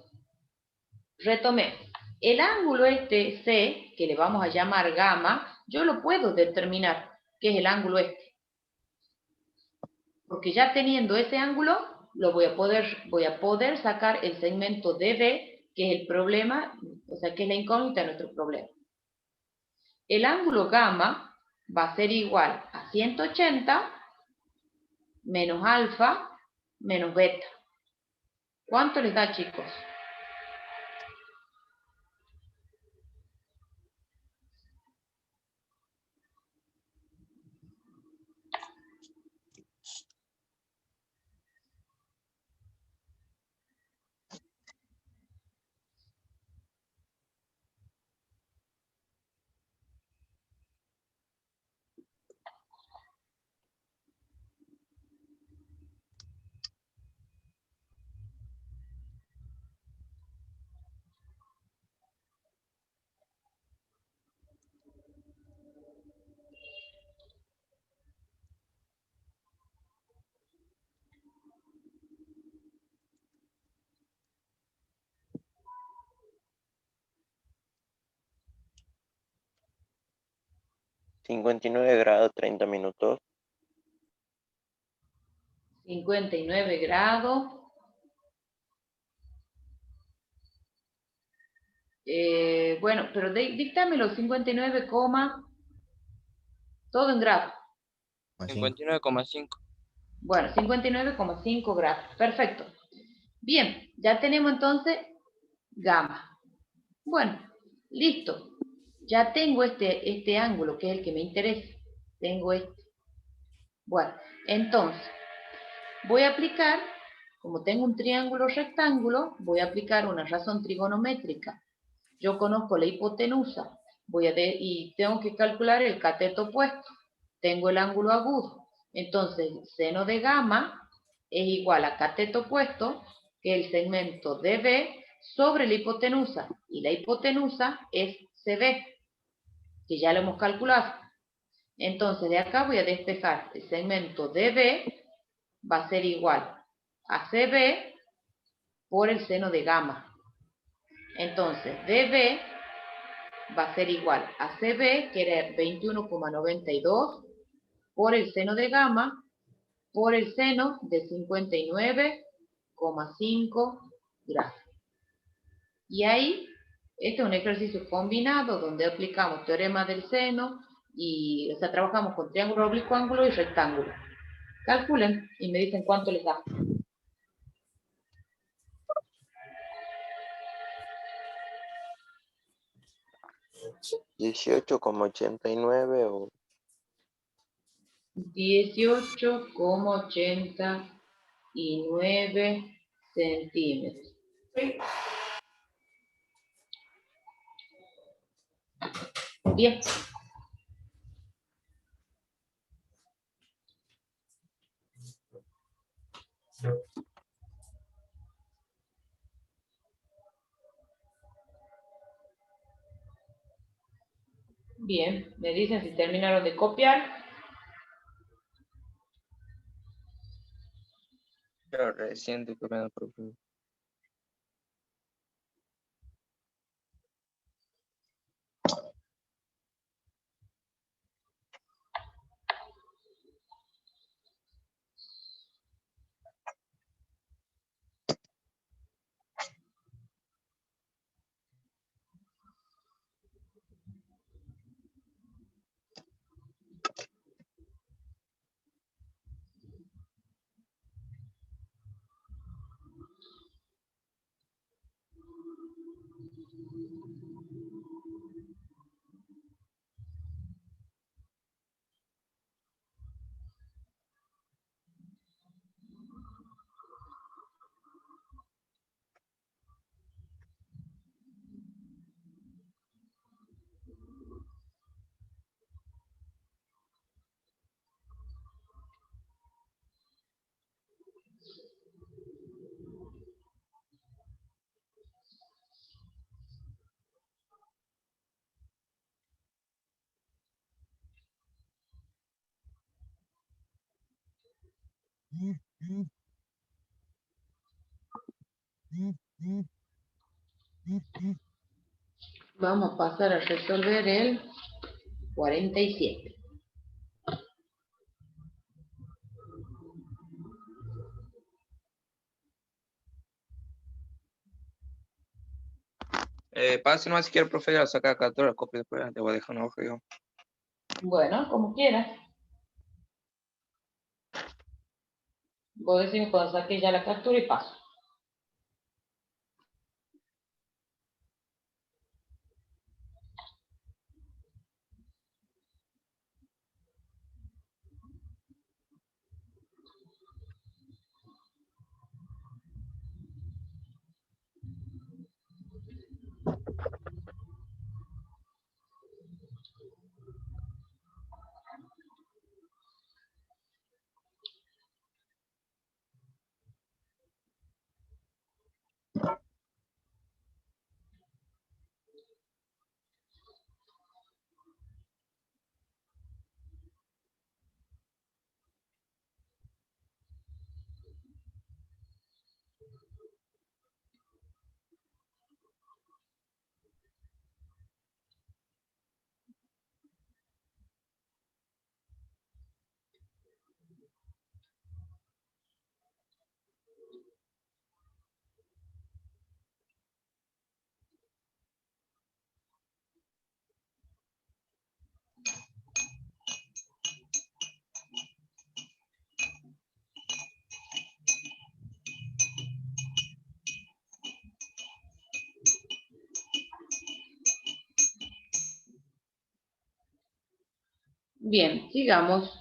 retomemos. El ángulo este C, que le vamos a llamar gamma, yo lo puedo determinar, que es el ángulo este. Porque ya teniendo ese ángulo, voy a poder sacar el segmento DB, que es el problema, o sea, que es la incógnita de nuestro problema. El ángulo gamma va a ser igual a 180 menos alfa menos beta. ¿Cuánto les da, chicos? $59 30 minutos. 59 grados. Bueno, pero díctame los 59, todo en grados. 59,5. Bueno, 59,5 grados. Perfecto. Bien, ya tenemos entonces gamma. Bueno, listo. Ya tengo este ángulo, que es el que me interesa. Tengo este. Bueno, entonces, voy a aplicar, como tengo un triángulo rectángulo, voy a aplicar una razón trigonométrica. Yo conozco la hipotenusa, y tengo que calcular el cateto opuesto. Tengo el ángulo agudo. Entonces, seno de gamma es igual a cateto opuesto, que es el segmento DB, sobre la hipotenusa. Y la hipotenusa es CB, que ya lo hemos calculado. Entonces, de acá voy a despejar el segmento DB, va a ser igual a CB por el seno de gamma. Entonces, DB va a ser igual a CB, que era 21,92, por el seno de gamma, por el seno de 59,5 grados. Y ahí, este es un ejercicio combinado donde aplicamos teorema del seno, o sea, trabajamos con triángulo, oblicuo, ángulo y rectángulo. Calculen y me dicen cuánto les da. 18,89 o 18,89 centímetros. Bien. Bien, me dicen si terminaron de copiar. Pero reciente que me da profe. Vamos a pasar a resolver el 47. Pase nomás si quiere, profe, a sacar captura, la copia después, te voy a dejar una hoja, digamos. Bueno, como quieras. Vos decís cuando saque ya la captura y paso. Bien, sigamos.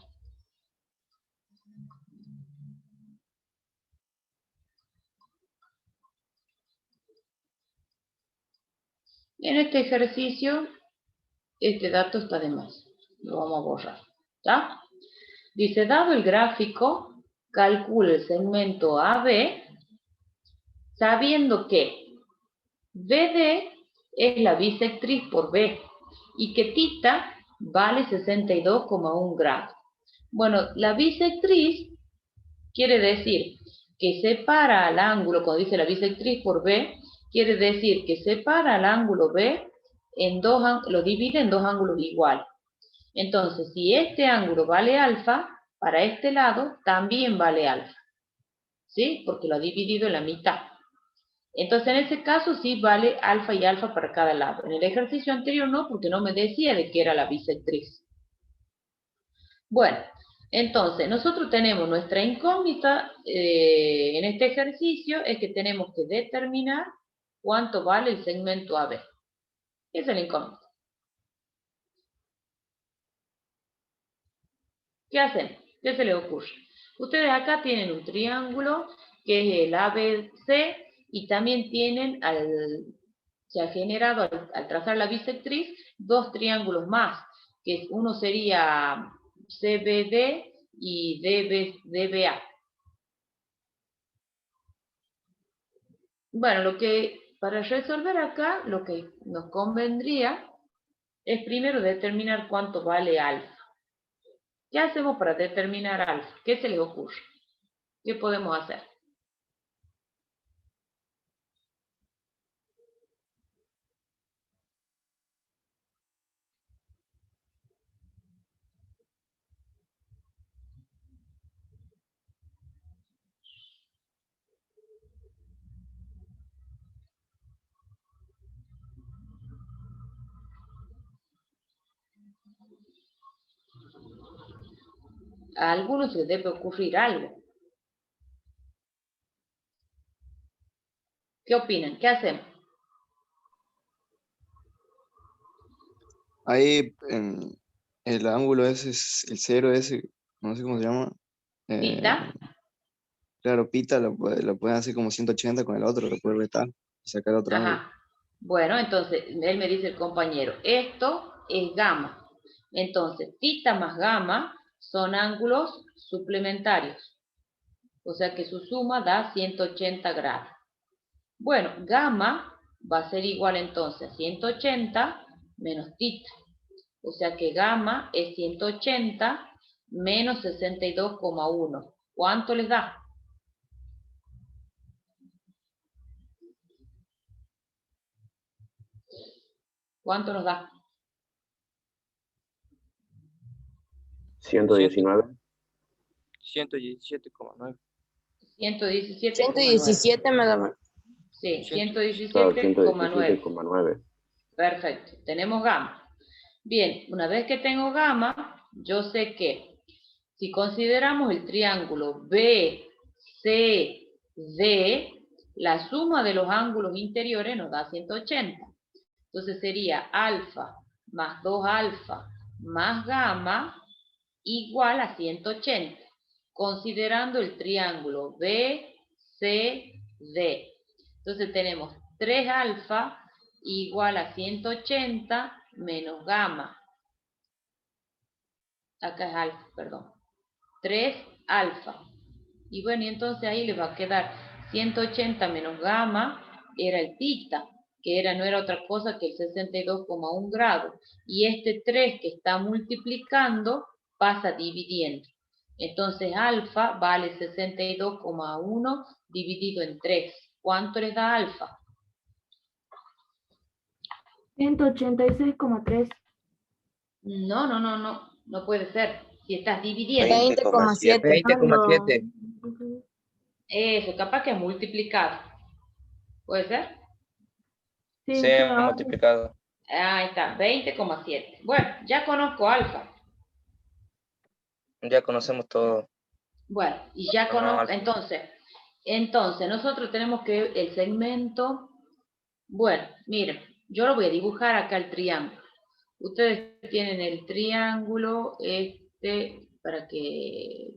En este ejercicio, este dato está de más. Lo vamos a borrar. ¿Está? Dice, dado el gráfico, calcula el segmento AB, sabiendo que BD es la bisectriz por B y que θ vale 62,1 grados. Bueno, la bisectriz quiere decir que separa al ángulo, cuando dice la bisectriz por B, quiere decir que separa al ángulo B en lo divide en dos ángulos iguales. Entonces, si este ángulo vale alfa, para este lado también vale alfa. ¿Sí? Porque lo ha dividido en la mitad. Entonces, en ese caso sí vale alfa y alfa para cada lado. En el ejercicio anterior no, porque no me decía de qué era la bisectriz. Bueno, entonces, nosotros tenemos nuestra incógnita en este ejercicio, es que tenemos que determinar cuánto vale el segmento AB. Esa es la incógnita. ¿Qué hacen? ¿Qué se les ocurre? Ustedes acá tienen un triángulo que es el ABC y también tienen, se ha generado al trazar la bisectriz, dos triángulos más, que uno sería CBD y DBA. Bueno, para resolver acá, lo que nos convendría es primero determinar cuánto vale alfa. ¿Qué hacemos para determinar alfa? ¿Qué se les ocurre? ¿Qué podemos hacer? A algunos se les debe ocurrir algo. ¿Qué opinan? ¿Qué hacemos? Ahí en el ángulo ese es el cero ese, no sé cómo se llama. ¿Pita? Claro, pita lo pueden hacer como 180 con el otro, lo puede restar y sacar otro ángulo. Ajá. Bueno, entonces, él me dice el compañero, esto es gamma. Entonces, θ más gamma son ángulos suplementarios. O sea que su suma da 180 grados. Bueno, gamma va a ser igual entonces a 180 menos θ. O sea que gamma es 180 menos 62,1. ¿Cuánto les da? ¿Cuánto nos da? 119. 117,9. 117,9. 117 me da. Sí, Claro, 117,9. 117,9. Perfecto. Tenemos gamma. Bien, una vez que tengo gamma, yo sé que si consideramos el triángulo BCD, la suma de los ángulos interiores nos da 180. Entonces sería alfa más 2 alfa más gamma igual a 180, considerando el triángulo BCD. Entonces tenemos 3 alfa igual a 180 menos gamma. Acá es alfa, perdón. 3 alfa. Y bueno, y entonces ahí le va a quedar 180 menos gamma, era el tita, que no era otra cosa que el 62,1 grado. Y este 3 que está multiplicando pasa dividiendo. Entonces alfa vale 62,1 dividido en 3. ¿Cuánto les da alfa? 186,3. No puede ser. Si estás dividiendo. 20,7. 20,7. Eso, capaz que es multiplicado. ¿Puede ser? Sí, Sí, multiplicado. Ahí está, 20,7. Bueno, ya conozco alfa. Ya conocemos todo. Bueno, y ya conozco, entonces nosotros tenemos que el segmento, bueno, miren, yo lo voy a dibujar acá el triángulo. Ustedes tienen el triángulo, para que...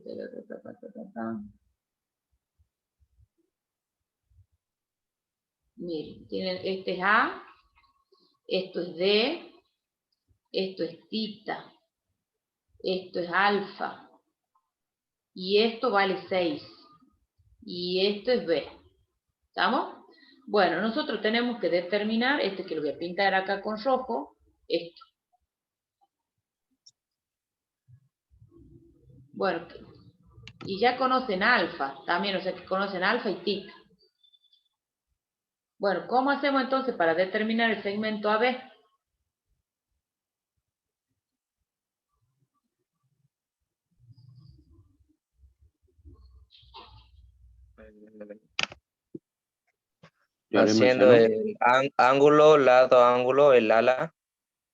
Miren, tienen, este es A, esto es D, esto es tita, esto es alfa, y esto vale 6, y esto es B. ¿Estamos? Bueno, nosotros tenemos que determinar, que lo voy a pintar acá con rojo, esto. Bueno, y ya conocen alfa, también, o sea que conocen alfa y tita. Bueno, ¿cómo hacemos entonces para determinar el segmento AB? Haciendo el ángulo, lado, ángulo, el ala.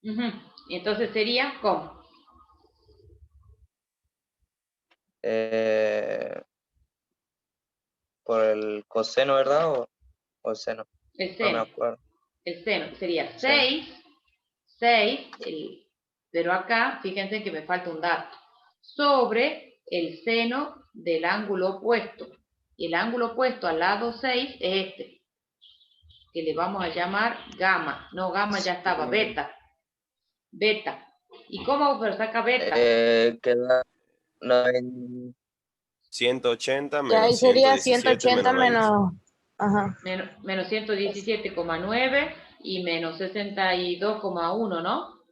Y entonces sería, ¿cómo? Por el coseno, ¿verdad? O el seno. El No me seno. acuerdo. El seno sería 6, pero acá, fíjense que me falta un dato, sobre el seno del ángulo opuesto. Y el ángulo opuesto al lado 6 es este, que le vamos a llamar gamma. No, gamma ya estaba, beta. Beta. ¿Y cómo se saca beta? Queda 180 Que ahí menos sería 117 180 menos 20. menos. Ajá. Menos 117,9 y menos 62,1, ¿no?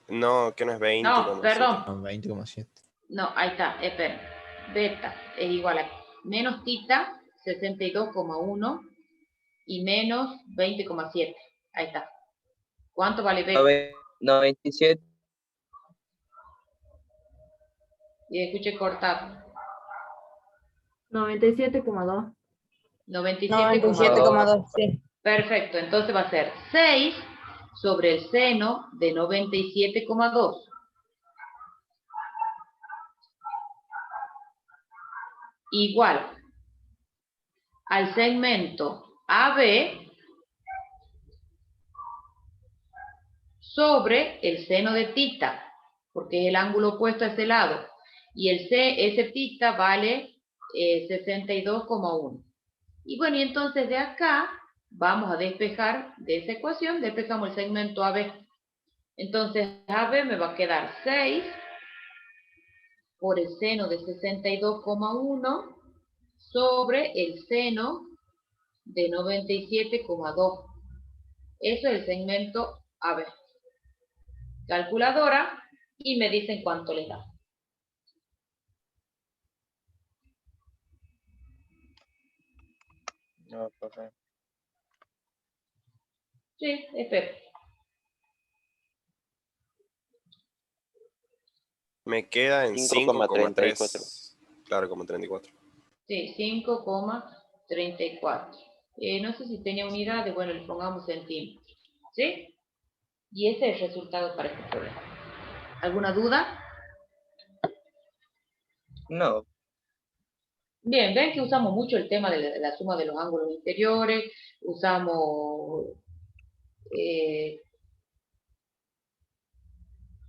No, que no es 20. No, perdón. 20,7. No, ahí está, espera. Beta es igual a menos tita, 62,1 y menos 20,7. Ahí está. ¿Cuánto vale beta? 97. Y escuché cortado. 97,2. 97,2. Sí. Perfecto, entonces va a ser 6 sobre el seno de 97,2. Igual al segmento AB sobre el seno de tita, porque es el ángulo opuesto a ese lado. Y ese tita vale 62,1. Y bueno, y entonces de acá vamos a despejar de esa ecuación, despejamos el segmento AB. Entonces AB me va a quedar 6 por el seno de 62,1 sobre el seno de 97,2. Eso es el segmento AB. Calculadora y me dicen cuánto les da. No, profe. Sí, espero. Me queda en 5,34. 5,3. Claro, como 34. Sí, 5,34. No sé si tenía unidades, bueno, le pongamos centímetros. ¿Sí? Y ese es el resultado para este problema. ¿Alguna duda? No, Bien, ven que usamos mucho el tema de la suma de los ángulos interiores, usamos,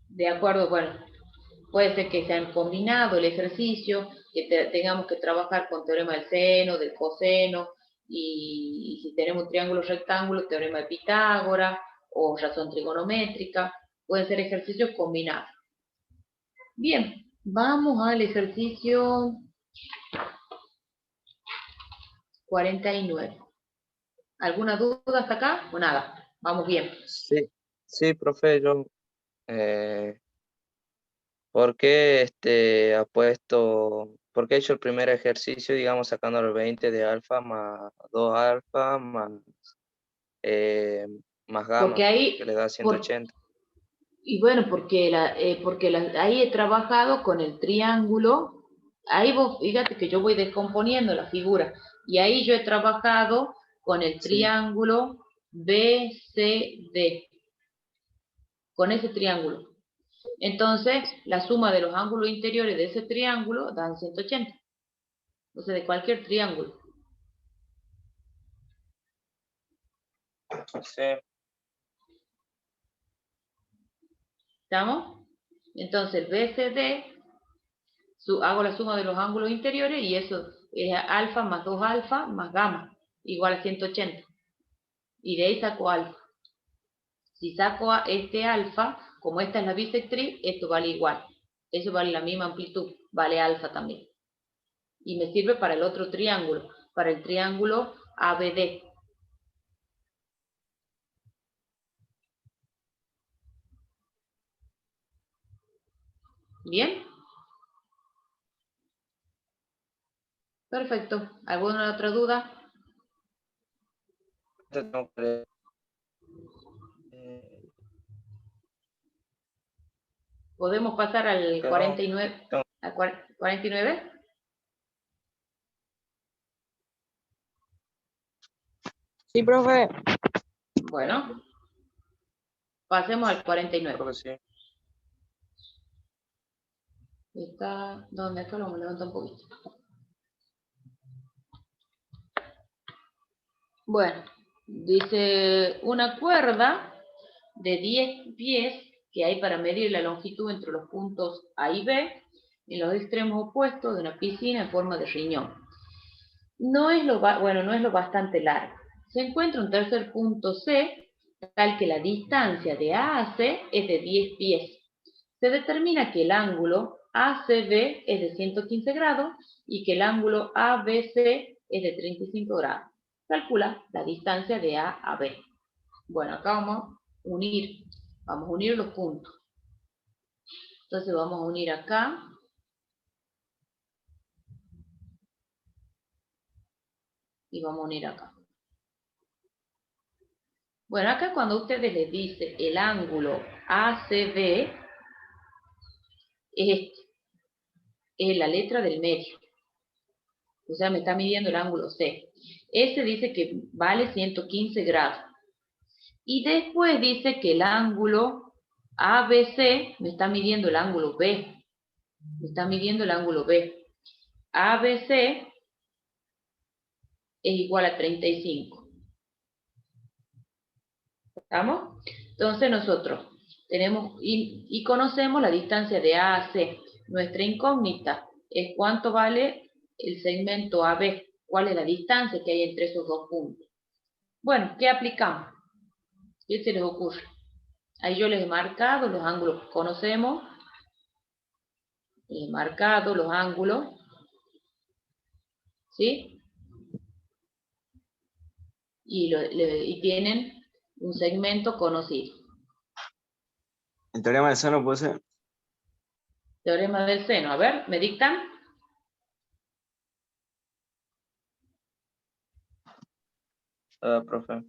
de acuerdo, bueno, puede ser que se han combinado el ejercicio, que tengamos que trabajar con teorema del seno, del coseno, y si tenemos un triángulo rectángulo, teorema de Pitágoras, o razón trigonométrica, pueden ser ejercicios combinados. Bien, vamos al ejercicio 49. ¿Alguna duda hasta acá o nada? Vamos bien. sí, sí, profe, ¿por qué por qué he hecho el primer ejercicio, digamos, sacando el 20 de alfa más 2 alfa más Porque gamma, que ahí, le da 180? y bueno, porque ahí he trabajado con el triángulo. Ahí vos, fíjate que yo voy descomponiendo la figura. Y ahí yo he trabajado con el Sí. triángulo BCD. Con ese triángulo. Entonces, la suma de los ángulos interiores de ese triángulo dan 180. Entonces, de cualquier triángulo. Sí. ¿Estamos? Entonces, BCD, hago la suma de los ángulos interiores y eso es alfa más 2 alfa más gamma, igual a 180. Y de ahí saco alfa. Si saco a este alfa, como esta es la bisectriz, esto vale igual. Eso vale la misma amplitud, vale alfa también. Y me sirve para el otro triángulo, para el triángulo ABD. ¿Bien? Perfecto. ¿Alguna otra duda? ¿Podemos pasar al 49? ¿Al 49? Sí, profe. Bueno, pasemos al 49. Creo que sí. Está, ¿dónde? Acá lo levanta un poquito. Bueno, dice una cuerda de 10 pies que hay para medir la longitud entre los puntos A y B en los extremos opuestos de una piscina en forma de riñón. No es lo bastante largo. Se encuentra un tercer punto C, tal que la distancia de A a C es de 10 pies. Se determina que el ángulo ACB es de 115 grados y que el ángulo ABC es de 35 grados. Calcula la distancia de A a B. Bueno, acá vamos a unir los puntos. Entonces vamos a unir acá. Y vamos a unir acá. Bueno, acá cuando ustedes les dice el ángulo ACB, es este. Es la letra del medio. O sea, me está midiendo el ángulo C. Ese dice que vale 115 grados. Y después dice que el ángulo ABC me está midiendo el ángulo B. Me está midiendo el ángulo B. ABC es igual a 35. ¿Estamos? Entonces nosotros tenemos y conocemos la distancia de A a C. Nuestra incógnita es cuánto vale el segmento AB. ¿Cuál es la distancia que hay entre esos dos puntos? Bueno, ¿qué aplicamos? ¿Qué se les ocurre? Ahí yo les he marcado los ángulos que conocemos. He marcado los ángulos. ¿Sí? Y tienen un segmento conocido. El teorema del seno puede ser. Teorema del seno. A ver, ¿me dictan? Profe.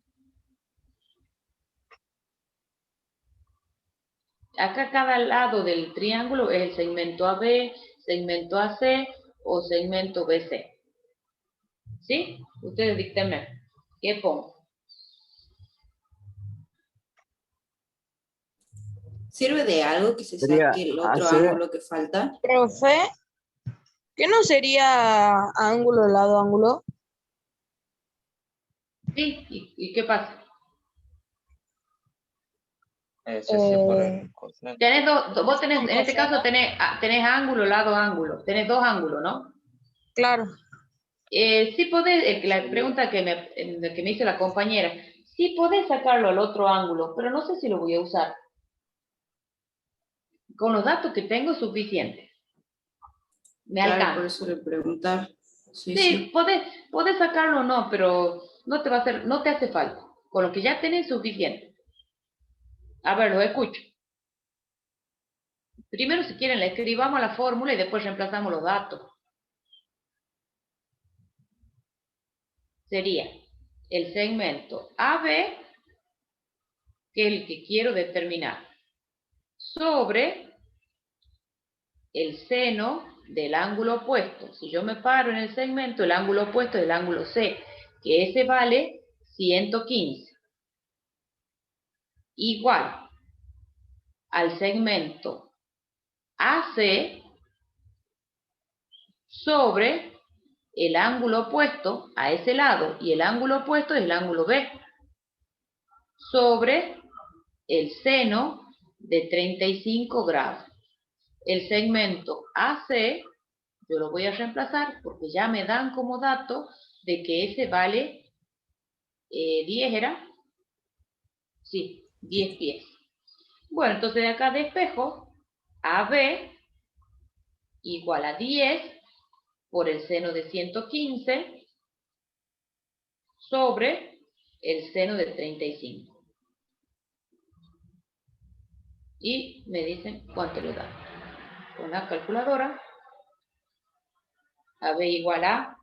Acá cada lado del triángulo es el segmento AB, segmento AC o segmento BC. ¿Sí? Ustedes díctenme. ¿Qué pongo? ¿Sirve de algo que se Sería saque el otro AC. ángulo que falta? Profe, ¿qué no sería ángulo, lado, ángulo? Sí, ¿y qué pasa? Sí, por el coseno. Tenés vos tenés, en este Coseno. caso tenés ángulo, lado, ángulo. Tenés dos ángulos, ¿no? Claro. Sí podés, la pregunta que me hizo la compañera, sí podés sacarlo al otro ángulo, pero no sé si lo voy a usar. Con los datos que tengo es suficiente. Me Claro, alcanza. por eso le preguntar. Sí, Sí, podés sacarlo o no, pero no te va a hacer, no te hace falta. Con lo que ya tenés suficiente. A ver, lo escucho. Primero, si quieren, le escribamos la fórmula y después reemplazamos los datos. Sería el segmento AB, que es el que quiero determinar, sobre el seno del ángulo opuesto. Si yo me paro en el segmento, el ángulo opuesto es el ángulo C, que ese vale 115. Igual al segmento AC sobre el ángulo opuesto a ese lado, y el ángulo opuesto es el ángulo B, sobre el seno de 35 grados. El segmento AC, yo lo voy a reemplazar porque ya me dan como dato de que ese vale 10, ¿era? Sí, 10 pies. Bueno, entonces de acá despejo AB igual a 10 por el seno de 115 sobre el seno de 35. Y me dicen cuánto le da. Con la calculadora, AB igual a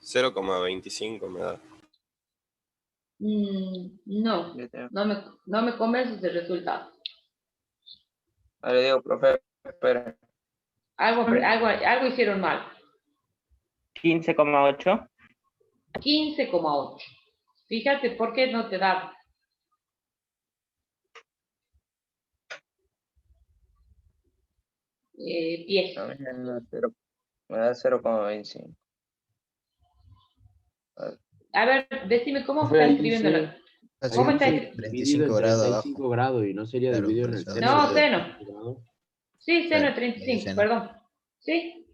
0,25 me da. no me convence ese resultado. Ahora le digo, profe, espera. Algo hicieron mal. 15,8. 15,8. Fíjate por qué no te da. Pies. Me da 0,25. A ver, decime cómo Profe, está ahí escribiendo dice- ¿Cómo está dice escribiendo? dividido en 35 grados y no sería Claro, dividido por en el eso. seno. No, de seno. 35 grados. Sí, seno de Claro, 35, seno. perdón. ¿Sí?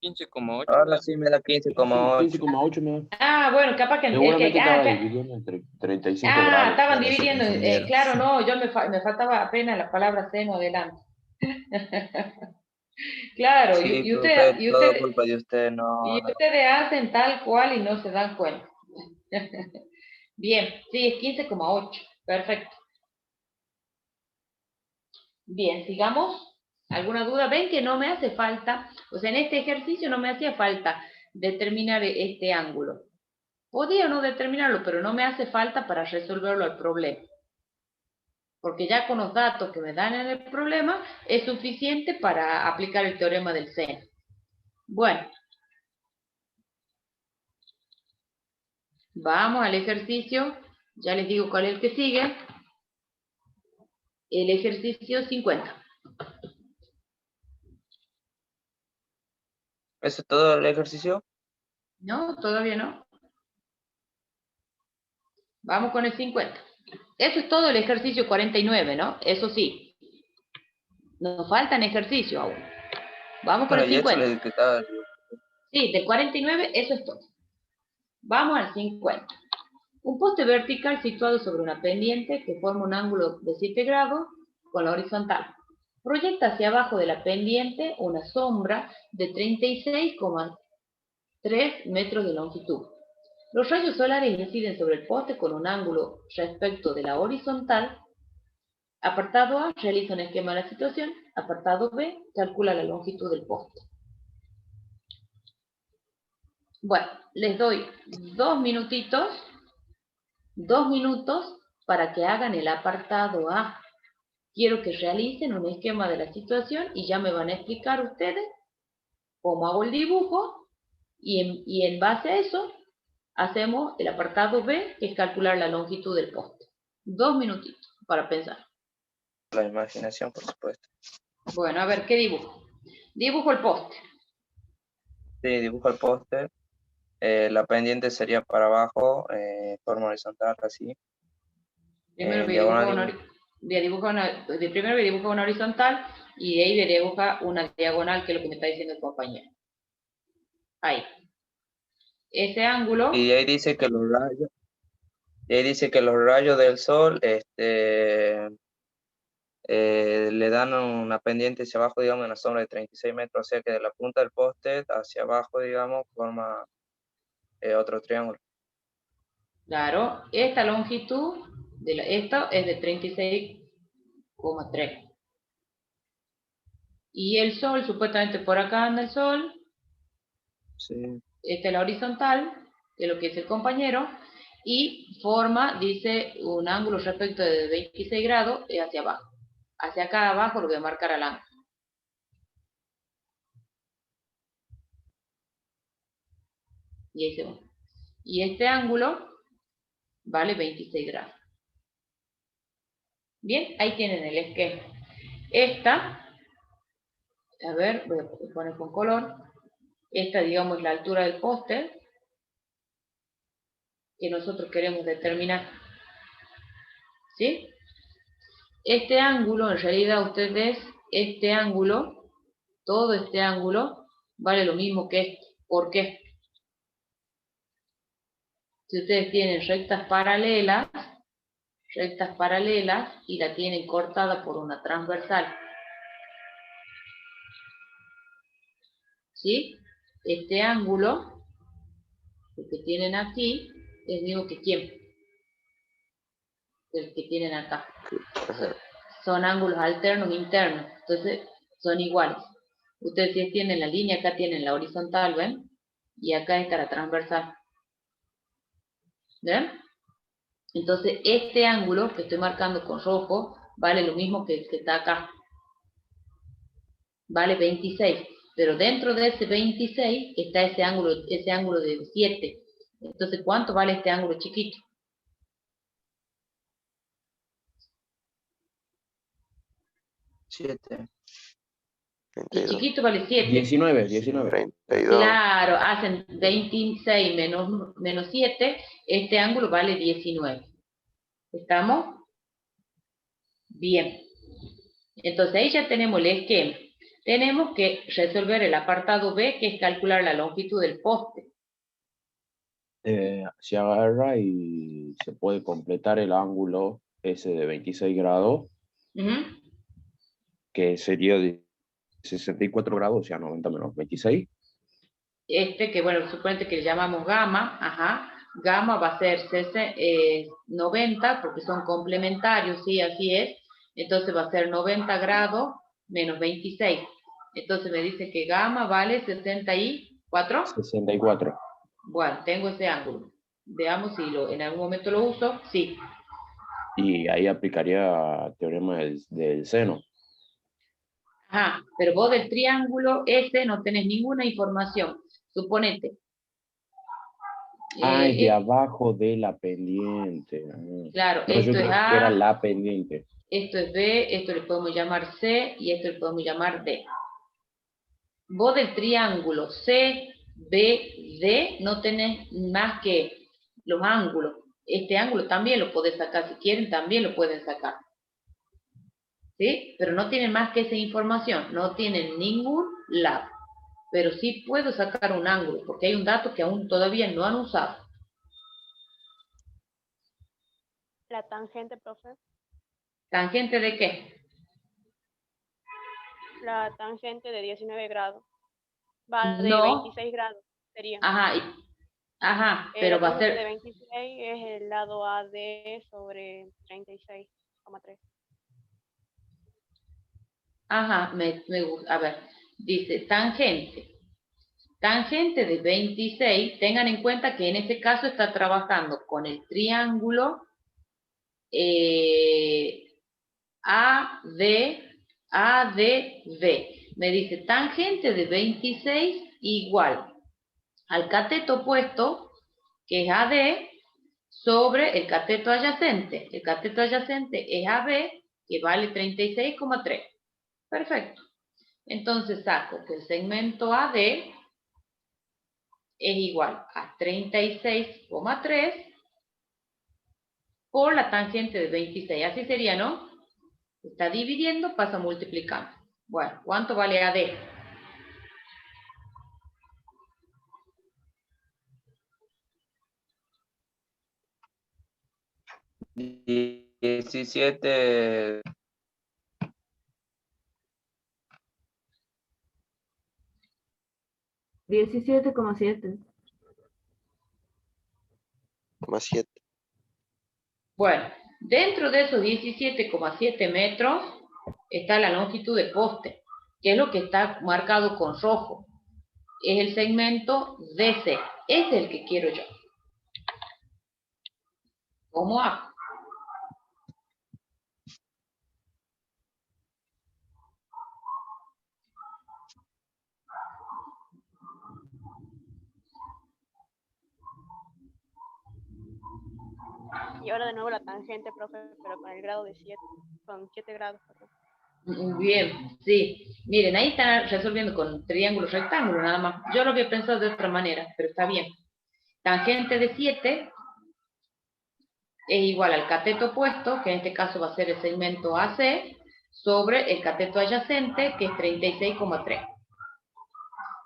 15,8. Ahora sí me da 15,8. 15,8 me da. Ah, bueno, capaz que... Seguramente estaba dividido en 35 grados. estaban Claro, se dividiendo. confundieron. Claro, no, yo me faltaba apenas la palabra seno adelante. Claro, Sí, y profe, todo ustedes culpa de usted, no. ustedes hacen tal cual y no se dan cuenta. Bien, sí, es 15,8. Perfecto. Bien, sigamos. ¿Alguna duda? Ven que no me hace falta, o sea, en este ejercicio no me hacía falta determinar este ángulo. Podía no determinarlo, pero no me hace falta para resolverlo al problema. Porque ya con los datos que me dan en el problema es suficiente para aplicar el teorema del seno. Bueno. Vamos al ejercicio. Ya les digo cuál es el que sigue. El ejercicio 50. ¿Eso es todo el ejercicio? No, todavía no. Vamos con el 50. Eso es todo el ejercicio 49, ¿no? Eso sí. Nos faltan ejercicios aún. Vamos con el 50. Sí, del 49, eso es todo. Vamos al 50. Un poste vertical situado sobre una pendiente que forma un ángulo de 7 grados con la horizontal. Proyecta hacia abajo de la pendiente una sombra de 36,3 metros de longitud. Los rayos solares inciden sobre el poste con un ángulo respecto de la horizontal. Apartado A, realiza un esquema de la situación. Apartado B, calcula la longitud del poste. Bueno, les doy 2 minutitos, 2 minutos para que hagan el apartado A. Quiero que realicen un esquema de la situación y ya me van a explicar ustedes cómo hago el dibujo y en base a eso hacemos el apartado B, que es calcular la longitud del poste. 2 minutitos para pensar. La imaginación, por supuesto. Bueno, a ver, ¿qué dibujo? Dibujo el poste. Sí, dibujo el poste. La pendiente sería para abajo, forma horizontal, así. Primero voy a dibujar una horizontal y de ahí voy a dibujar una diagonal, que es lo que me está diciendo el compañero. Ahí. Ese ángulo. Y ahí dice que los rayos del sol le dan una pendiente hacia abajo, digamos, en la sombra de 36 metros, o sea que de la punta del poste hacia abajo, digamos, forma otro triángulo. Claro, esta longitud, esto es de 36,3. Y el sol, supuestamente por acá anda el sol. Sí. Esta es la horizontal, que es lo que dice el compañero, y forma, dice, un ángulo respecto de 26 grados hacia abajo. Hacia acá abajo lo voy a marcar al ángulo. Y ahí se va. Y este ángulo vale 26 grados. Bien, ahí tienen el esquema. Esta, a ver, voy a poner con color. Esta, digamos, es la altura del poste que nosotros queremos determinar. ¿Sí? Este ángulo, en realidad, ustedes, este ángulo, todo este ángulo, vale lo mismo que este. ¿Por qué? Si ustedes tienen rectas paralelas y la tienen cortada por una transversal, ¿sí? Este ángulo, el que tienen aquí, es el mismo que ¿quién? El que tienen acá. Son ángulos alternos internos, entonces son iguales. Ustedes si tienen la línea, acá tienen la horizontal, ¿ven? Y acá está la transversal. ¿Ven? Entonces este ángulo que estoy marcando con rojo vale lo mismo que el que está acá. Vale 26. Pero dentro de ese 26 está ese ángulo de 7. Entonces, ¿cuánto vale este ángulo chiquito? 7. Y chiquito vale 7. 19. 32. Claro, hacen 26 menos 7, este ángulo vale 19. ¿Estamos? Bien. Entonces ahí ya tenemos el esquema. Tenemos que resolver el apartado B, que es calcular la longitud del poste. Se agarra y se puede completar el ángulo ese de 26 grados, que sería de 64 grados, o sea, 90 menos 26. Que bueno, suponete que le llamamos gamma, gamma va a ser 90, porque son complementarios, sí, así es. Entonces va a ser 90 grados menos 26. Entonces me dice que gamma vale 64. 64. Bueno, tengo ese ángulo. Veamos si en algún momento lo uso. Sí. Y ahí aplicaría teorema del seno. Ajá, pero vos del triángulo ese no tenés ninguna información. Suponete. Es de abajo de la pendiente. Claro, no, esto es A. Que era la pendiente. Esto es B, esto le podemos llamar C y esto le podemos llamar D. Vos del triángulo C, B, D no tenés más que los ángulos. Este ángulo también lo podés sacar, si quieren también lo pueden sacar. ¿Sí? Pero no tienen más que esa información, no tienen ningún lado. Pero sí puedo sacar un ángulo, porque hay un dato que aún todavía no han usado. La tangente, profe. ¿Tangente de qué? La tangente de 19 grados. Va de No. 26 grados, sería. Ajá, pero va a ser... La tangente de 26 es el lado AD sobre 36,3. Ajá, me gusta. A ver, dice tangente. Tangente de 26, tengan en cuenta que en este caso está trabajando con el triángulo ADB. Me dice tangente de 26 igual al cateto opuesto, que es AD, sobre el cateto adyacente. El cateto adyacente es AB, que vale 36,3. Perfecto. Entonces saco que el segmento AD es igual a 36,3 por la tangente de 26. Así sería, ¿no? Está dividiendo, pasa multiplicando. Bueno, ¿cuánto vale AD? Y 17. 17,7. Más 7. Bueno, dentro de esos 17,7 metros está la longitud de poste, que es lo que está marcado con rojo. Es el segmento DC. Ese es el que quiero yo. ¿Cómo hago? Y ahora de nuevo la tangente, profe, pero con el grado de 7, con 7 grados. Bien, sí. Miren, ahí están resolviendo con triángulo rectángulo nada más. Yo lo había pensado de otra manera, pero está bien. Tangente de 7 es igual al cateto opuesto, que en este caso va a ser el segmento AC, sobre el cateto adyacente, que es 36,3.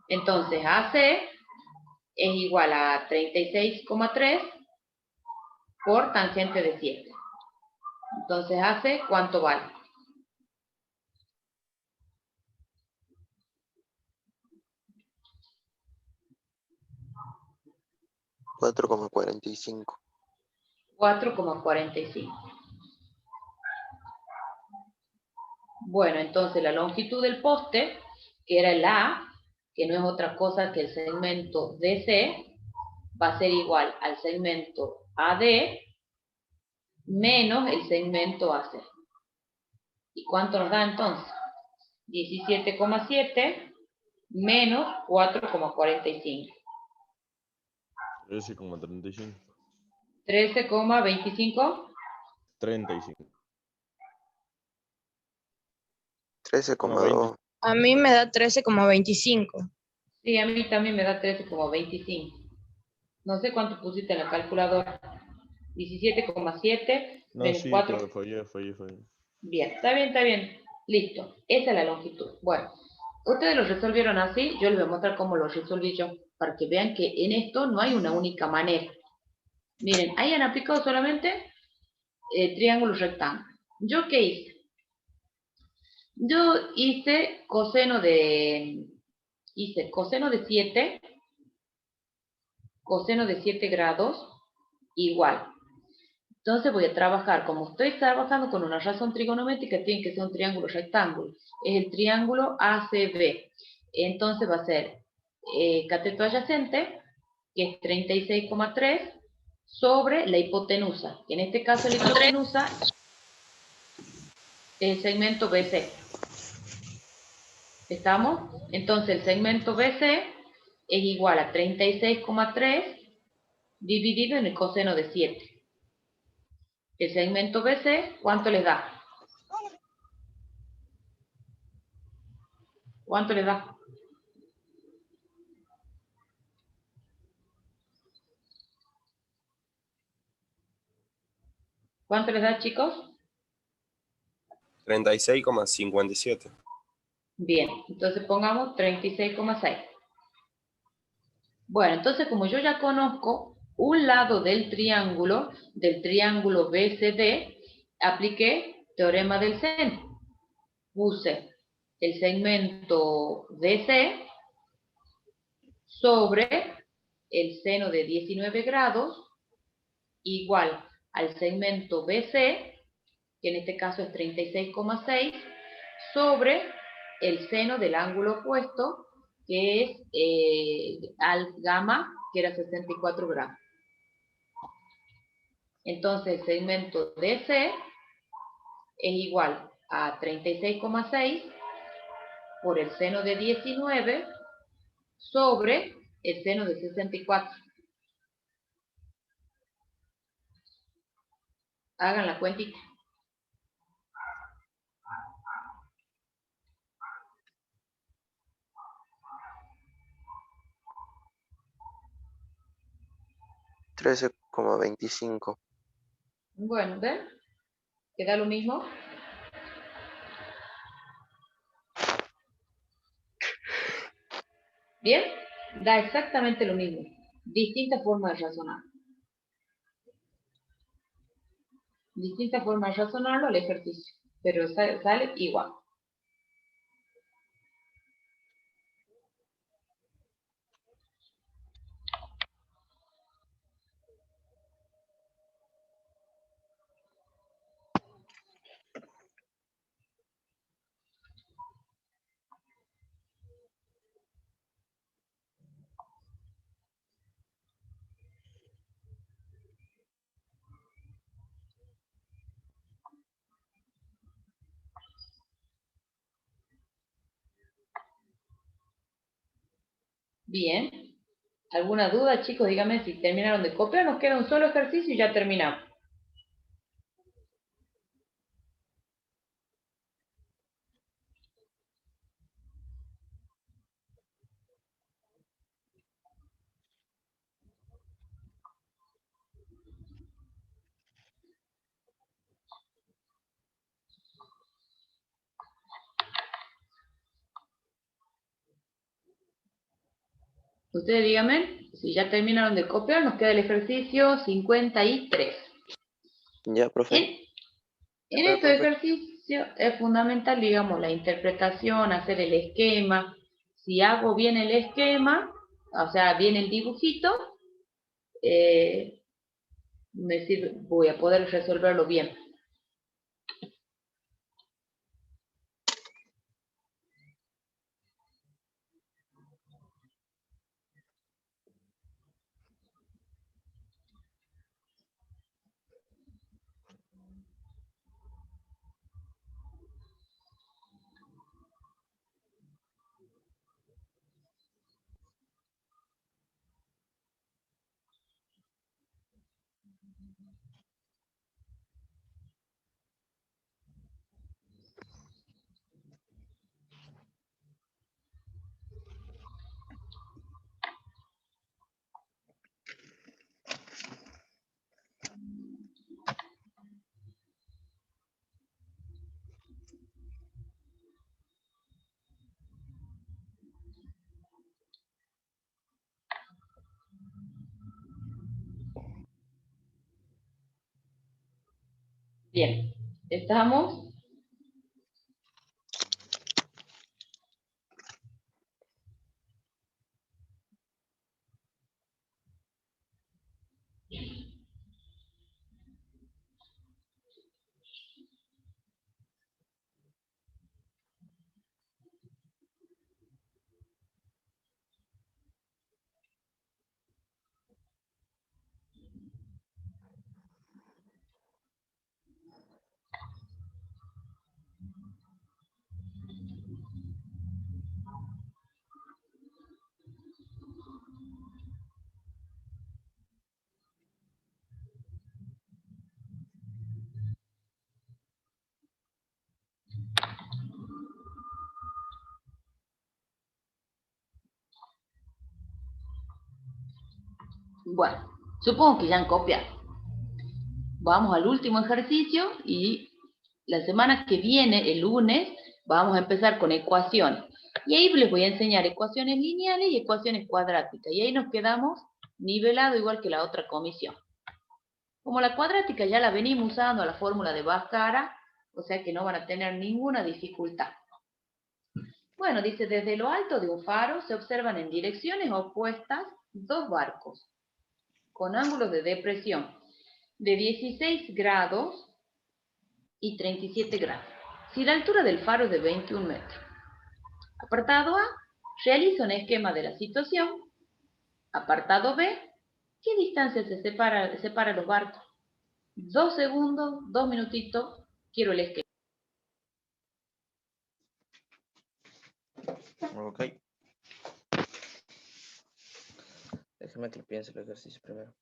Entonces, AC es igual a 36,3 por tangente de 7. Entonces, AC, ¿cuánto vale? $4,45. 4,45. Bueno, entonces la longitud del poste, que era el A, que no es otra cosa que el segmento DC, va a ser igual al segmento AD menos el segmento AC. ¿Y cuánto nos da entonces? 17,7 menos 4,45. 13,35. 13,25. 35. 13,2. A mí me da 13,25. Sí, a mí también me da 13,25. No sé cuánto pusiste en la calculadora. 17,7 No, menos sí, 4. pero fallé. Bien, está bien, está bien. Listo. Esa es la longitud. Bueno, ustedes lo resolvieron así. Yo les voy a mostrar cómo lo resolví yo, para que vean que en esto no hay una única manera. Miren, ahí han aplicado solamente triángulos rectángulos. ¿Yo qué hice? Yo hice coseno de 7 grados igual. Entonces voy a trabajar, como estoy trabajando con una razón trigonométrica, tiene que ser un triángulo rectángulo. Es el triángulo ACB. Entonces va a ser cateto adyacente, que es 36,3, sobre la hipotenusa. En este caso la hipotenusa es el segmento BC. ¿Estamos? Entonces el segmento BC es igual a 36,3 dividido en el coseno de 7. El segmento BC, ¿cuánto les da? ¿Cuánto les da? ¿Cuánto les da, chicos? 36,57. Bien, entonces pongamos 36,6. Bueno, entonces como yo ya conozco un lado del triángulo BCD, apliqué teorema del seno. Puse el segmento DC sobre el seno de 19 grados igual al segmento BC, que en este caso es 36,6, sobre el seno del ángulo opuesto, que es al gamma, que era 64 grados. Entonces, el segmento DC es igual a 36,6 por el seno de 19 sobre el seno de 64. Hagan la cuentita. $13,25. Bueno, ¿ven? ¿Queda lo mismo? ¿Bien? Da exactamente lo mismo. Distinta forma de razonar. Distinta forma de razonarlo al ejercicio. Pero sale igual. Bien. ¿Alguna duda, chicos? Díganme si terminaron de copiar. Nos queda un solo ejercicio y ya terminamos. Ustedes díganme, si ya terminaron de copiar, nos queda el ejercicio 53. Ya, profe. En este ejercicio es fundamental, digamos, la interpretación, hacer el esquema. Si hago bien el esquema, o sea, bien el dibujito, voy a poder resolverlo bien. Bien, ¿estamos? Bueno, supongo que ya han copiado. Vamos al último ejercicio y la semana que viene, el lunes, vamos a empezar con ecuaciones. Y ahí les voy a enseñar ecuaciones lineales y ecuaciones cuadráticas. Y ahí nos quedamos nivelado igual que la otra comisión. Como la cuadrática ya la venimos usando a la fórmula de Bhaskara, o sea que no van a tener ninguna dificultad. Bueno, dice, desde lo alto de un faro se observan en direcciones opuestas dos barcos con ángulos de depresión de 16 grados y 37 grados. Si la altura del faro es de 21 metros. Apartado A, Realiza un esquema de la situación. Apartado B. ¿Qué distancia se separa los barcos? 2 segundos, 2 minutitos. Quiero el esquema. Ok. Déjame que piense el ejercicio primero.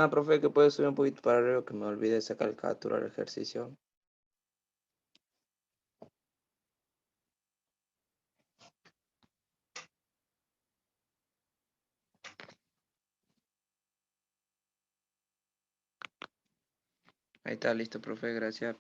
Profe, que puede subir un poquito para arriba, que me olvidé de sacar captura del ejercicio. Ahí está, listo, profe, gracias.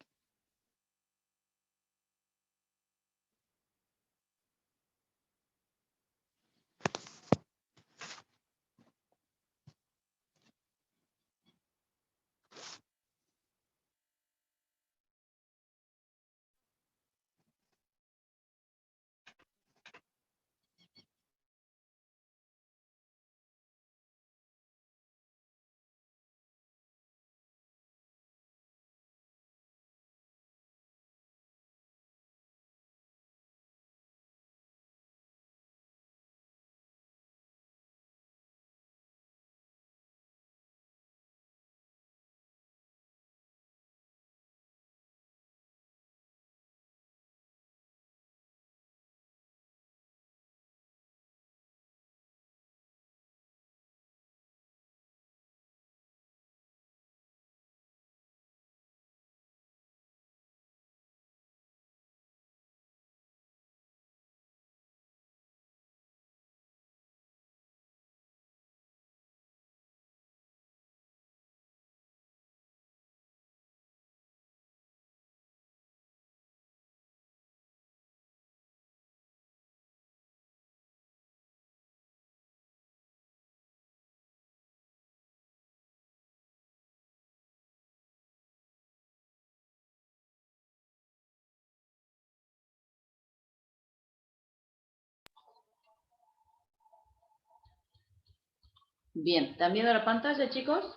Bien, ¿están viendo la pantalla, chicos?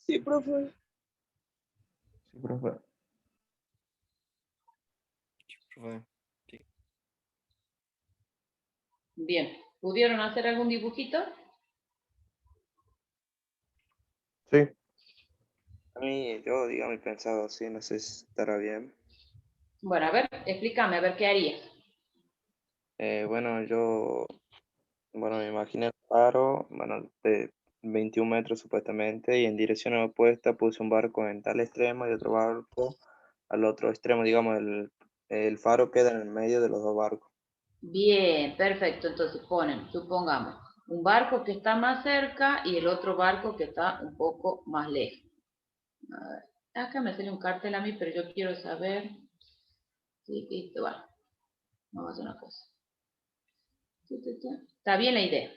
Sí, profe. Sí, profe. Bien, ¿pudieron hacer algún dibujito? Sí. A mí, yo, digamos, he pensado así, no sé si estará bien. Bueno, a ver, explícame, a ver qué harías. Bueno, me imaginé el faro, bueno, de 21 metros supuestamente, y en dirección opuesta puse un barco en tal extremo y otro barco al otro extremo, digamos, el faro queda en el medio de los dos barcos. Bien, perfecto. Entonces ponen, supongamos, un barco que está más cerca y el otro barco que está un poco más lejos. A ver, acá me sale un cartel a mí, pero yo quiero saber. Sí, listo, bueno, vamos a hacer una cosa. Está bien la idea.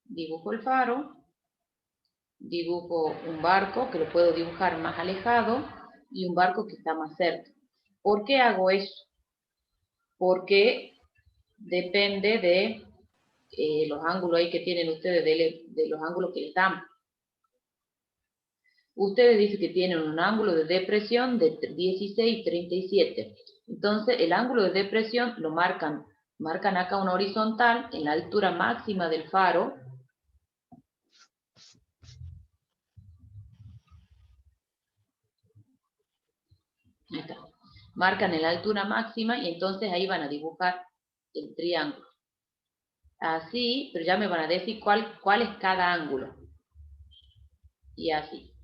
Dibujo el faro, dibujo un barco que lo puedo dibujar más alejado y un barco que está más cerca. ¿Por qué hago eso? Porque depende de los ángulos ahí que tienen ustedes, de los ángulos que les dan. Ustedes dicen que tienen un ángulo de depresión de 16,37. Entonces, el ángulo de depresión lo marcan acá una horizontal en la altura máxima del faro. Ahí está. Marcan en la altura máxima y entonces ahí van a dibujar el triángulo. Así, pero ya me van a decir cuál es cada ángulo. Y así.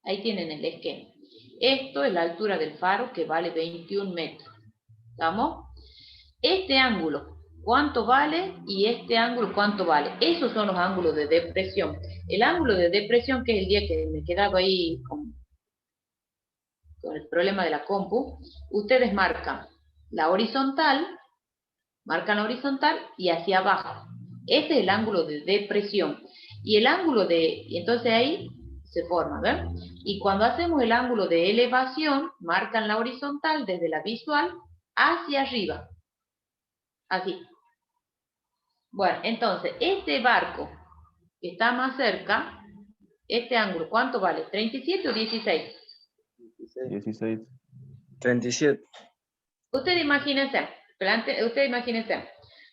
Ahí tienen el esquema. Esto es la altura del faro que vale 21 metros. ¿Estamos? Este ángulo cuánto vale y este ángulo cuánto vale. Esos son los ángulos de depresión. El ángulo de depresión, que es el día que me quedaba ahí con el problema de la compu, ustedes marcan la horizontal y hacia abajo. Este es el ángulo de depresión. Y el ángulo y entonces ahí se forma, ¿ven? Y cuando hacemos el ángulo de elevación, marcan la horizontal desde la visual hacia arriba. Así. Bueno, entonces, este barco que está más cerca, este ángulo, ¿cuánto vale? ¿37 o 16? 16. 37. Ustedes imagínense,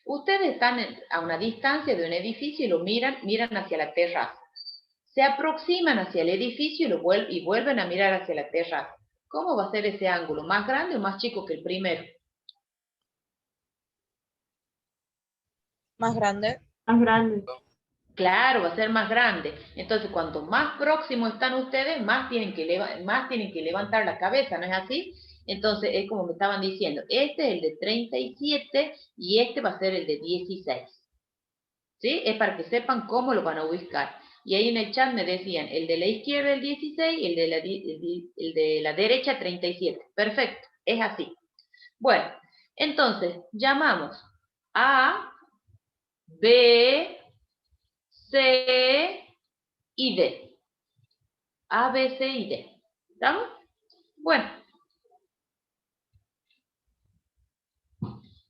ustedes están a una distancia de un edificio y lo miran hacia la terraza. Se aproximan hacia el edificio y vuelven a mirar hacia la terraza. ¿Cómo va a ser ese ángulo? ¿Más grande o más chico que el primero? Más grande. Más grande. Claro, va a ser más grande. Entonces, cuanto más próximos están ustedes, más tienen que levantar la cabeza, ¿no es así? Entonces, es como me estaban diciendo, este es el de 37 y este va a ser el de 16. ¿Sí? Es para que sepan cómo lo van a ubicar. Y ahí en el chat me decían, el de la izquierda el 16 y el de la derecha 37. Perfecto, es así. Bueno, entonces, llamamos A, B, C y D. A, B, C y D. ¿Estamos? Bueno.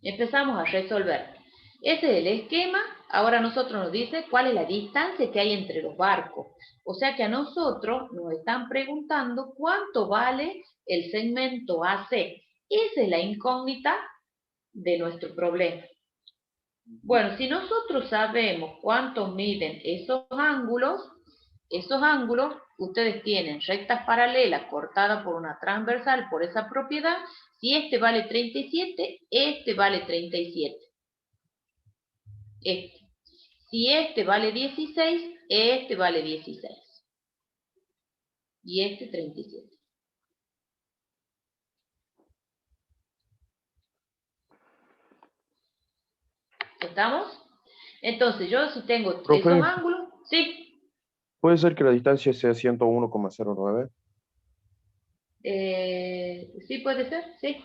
Empezamos a resolver. Ese es el esquema. Ahora nosotros nos dice cuál es la distancia que hay entre los barcos. O sea que a nosotros nos están preguntando cuánto vale el segmento AC. Esa es la incógnita de nuestro problema. Bueno, si nosotros sabemos cuánto miden esos ángulos, ustedes tienen rectas paralelas cortadas por una transversal por esa propiedad. Si este vale 37, este vale 37. Si este vale 16, este vale 16. Y este 37. ¿Estamos? Entonces, yo si tengo Profe. esos ángulos, sí. ¿Puede ser que la distancia sea 101,09? Sí, puede ser, sí.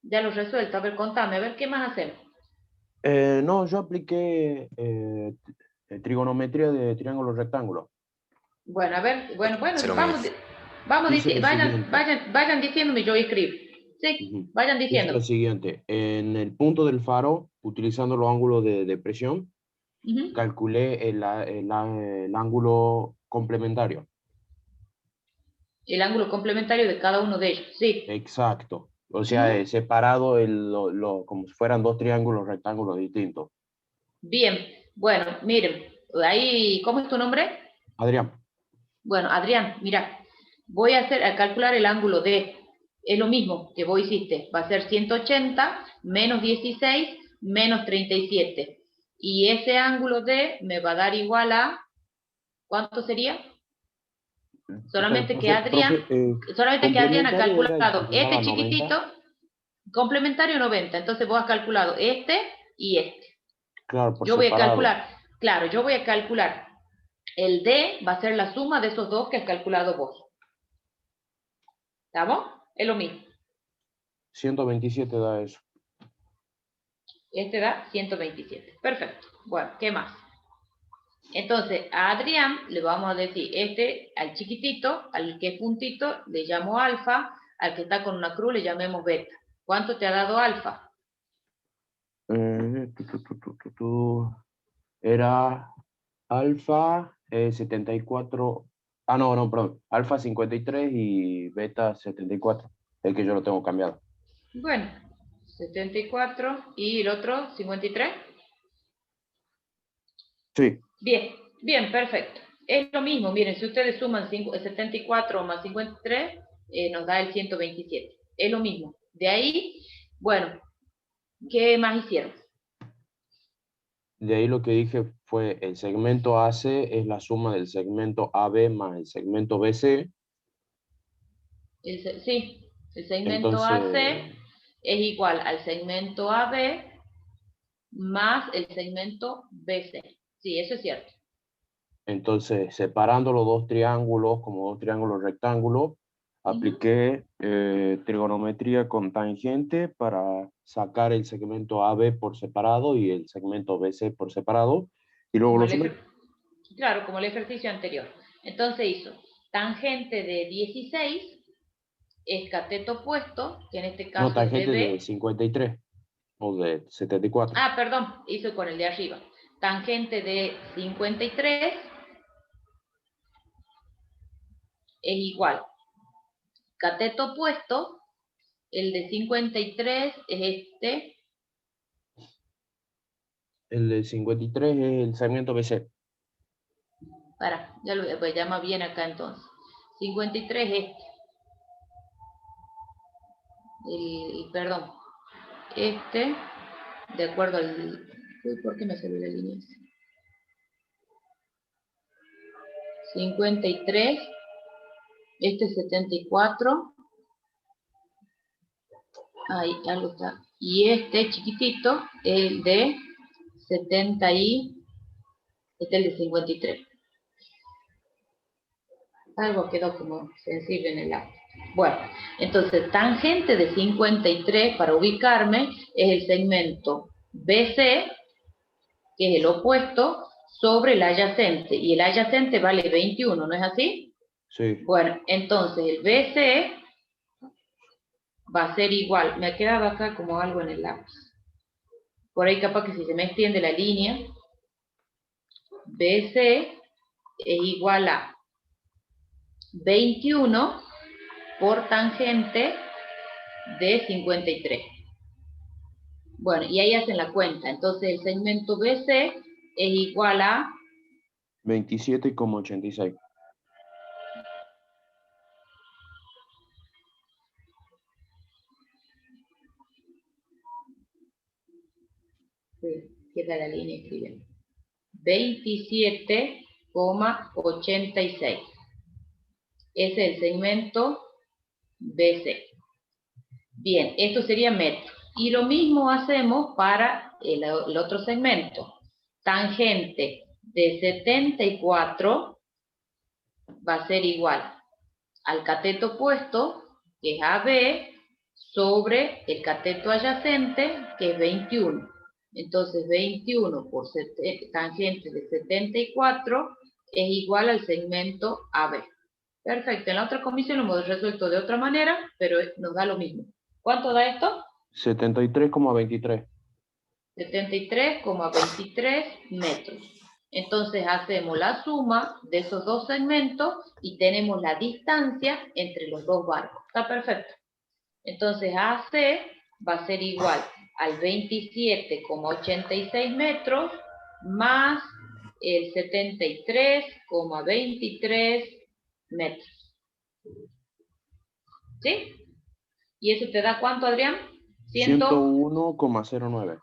Ya lo resuelto. A ver, contame, a ver, ¿qué más hacemos? No, yo apliqué trigonometría de triángulo rectángulo. Bueno, a ver, bueno, Se lo vamos Dice lo siguiente. vayan diciéndome, yo escribo. Sí, vayan Dice diciendo. lo siguiente, en el punto del faro, utilizando los ángulos de depresión, calculé el ángulo complementario. El ángulo complementario de cada uno de ellos, sí. Exacto. O sea, separado como si fueran dos triángulos rectángulos distintos. Bien, bueno, miren, ahí, ¿cómo es tu nombre? Adrián. Bueno, Adrián, mira, voy a calcular el ángulo D. Es lo mismo que vos hiciste. Va a ser 180 menos 16 menos 37. Y ese ángulo D me va a dar igual a... ¿Cuánto sería? Solamente que Adrián ha calculado este chiquitito, complementario 90. Entonces vos has calculado este y este. Claro, por yo voy separado. a calcular, claro, yo voy a calcular el D, va a ser la suma de esos dos que has calculado vos. ¿Estamos? Es lo mismo. 127 da eso. Este da 127. Perfecto. Bueno, ¿qué más? Entonces, a Adrián le vamos a decir, al chiquitito, al que es puntito, le llamo alfa, al que está con una cruz le llamemos beta. ¿Cuánto te ha dado alfa? Era alfa 74. Ah, no, perdón. Alfa 53 y beta 74. El que yo lo tengo cambiado. Bueno, 74 y el otro 53. Sí. Bien, perfecto. Es lo mismo, miren, si ustedes suman 74 más 53, nos da el 127. Es lo mismo. De ahí, bueno, ¿qué más hicieron? De ahí lo que dije fue el segmento AC es la suma del segmento AB más el segmento BC. Sí, el segmento Entonces, AC es igual al segmento AB más el segmento BC. Sí, eso es cierto. Entonces, separando los dos triángulos como dos triángulos rectángulos, apliqué trigonometría con tangente para sacar el segmento AB por separado y el segmento BC por separado. Y luego lo sumé. Claro, como el ejercicio anterior. Entonces hizo tangente de 16 es cateto opuesto, que en este caso No, tangente es de 53 o de 74. Ah, perdón, hizo con el de arriba. Tangente de 53 es igual. Cateto opuesto, el de 53 es este. El de 53 es el segmento BC. Ya lo llama bien acá entonces. 53 es este. Perdón. Este, de acuerdo al... Uy, ¿por qué me salió la línea? 53. Este 74. Ahí, algo está. Y este chiquitito, el de 70 y... Este es el de 53. Algo quedó como sensible en el audio. Bueno, entonces tangente de 53, para ubicarme, es el segmento BC, que es el opuesto, sobre el adyacente. Y el adyacente vale 21, ¿no es así? Sí. Bueno, entonces el BC va a ser igual. Me ha quedado acá como algo en el lápiz. Por ahí capaz que si se me extiende la línea, BC es igual a 21 por tangente de 53. Bueno, y ahí hacen la cuenta. Entonces el segmento BC es igual a 27,86. Sí, queda la línea escribiendo. 27,86. Ese es el segmento BC. Bien, esto sería metro. Y lo mismo hacemos para el otro segmento. Tangente de 74 va a ser igual al cateto opuesto, que es AB, sobre el cateto adyacente, que es 21. Entonces 21 por tangente de 74 es igual al segmento AB. Perfecto, en la otra comisión lo hemos resuelto de otra manera, pero nos da lo mismo. ¿Cuánto da esto? 73,23. 73,23 metros. Entonces hacemos la suma de esos dos segmentos y tenemos la distancia entre los dos barcos. Está perfecto. Entonces AC va a ser igual al 27,86 metros más el 73,23 metros. ¿Sí? ¿Y eso te da cuánto, Adrián? 101,09.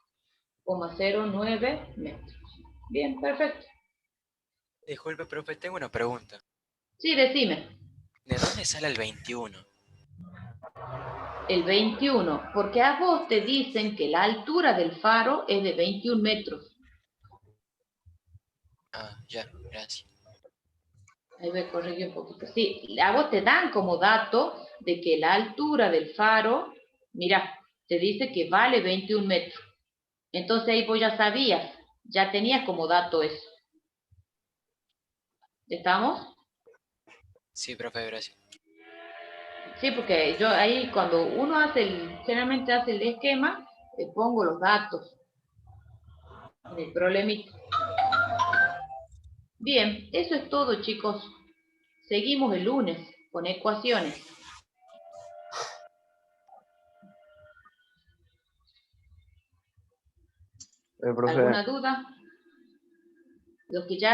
0,09 metros. Bien, perfecto. Disculpe, profe, tengo una pregunta. Sí, decime. ¿De dónde sale el 21? El 21, porque a vos te dicen que la altura del faro es de 21 metros. Ah, ya, gracias. Ahí voy a corregir un poquito. Sí, a vos te dan como dato de que la altura del faro, mira, te dice que vale 21 metros. Entonces ahí vos ya sabías, ya tenías como dato eso. ¿Estamos? Sí, profe, gracias. Sí, porque yo ahí cuando uno generalmente hace el esquema, pongo los datos en el problemita. Bien, eso es todo, chicos. Seguimos el lunes con ecuaciones. Profe. ¿Alguna duda? Los que ya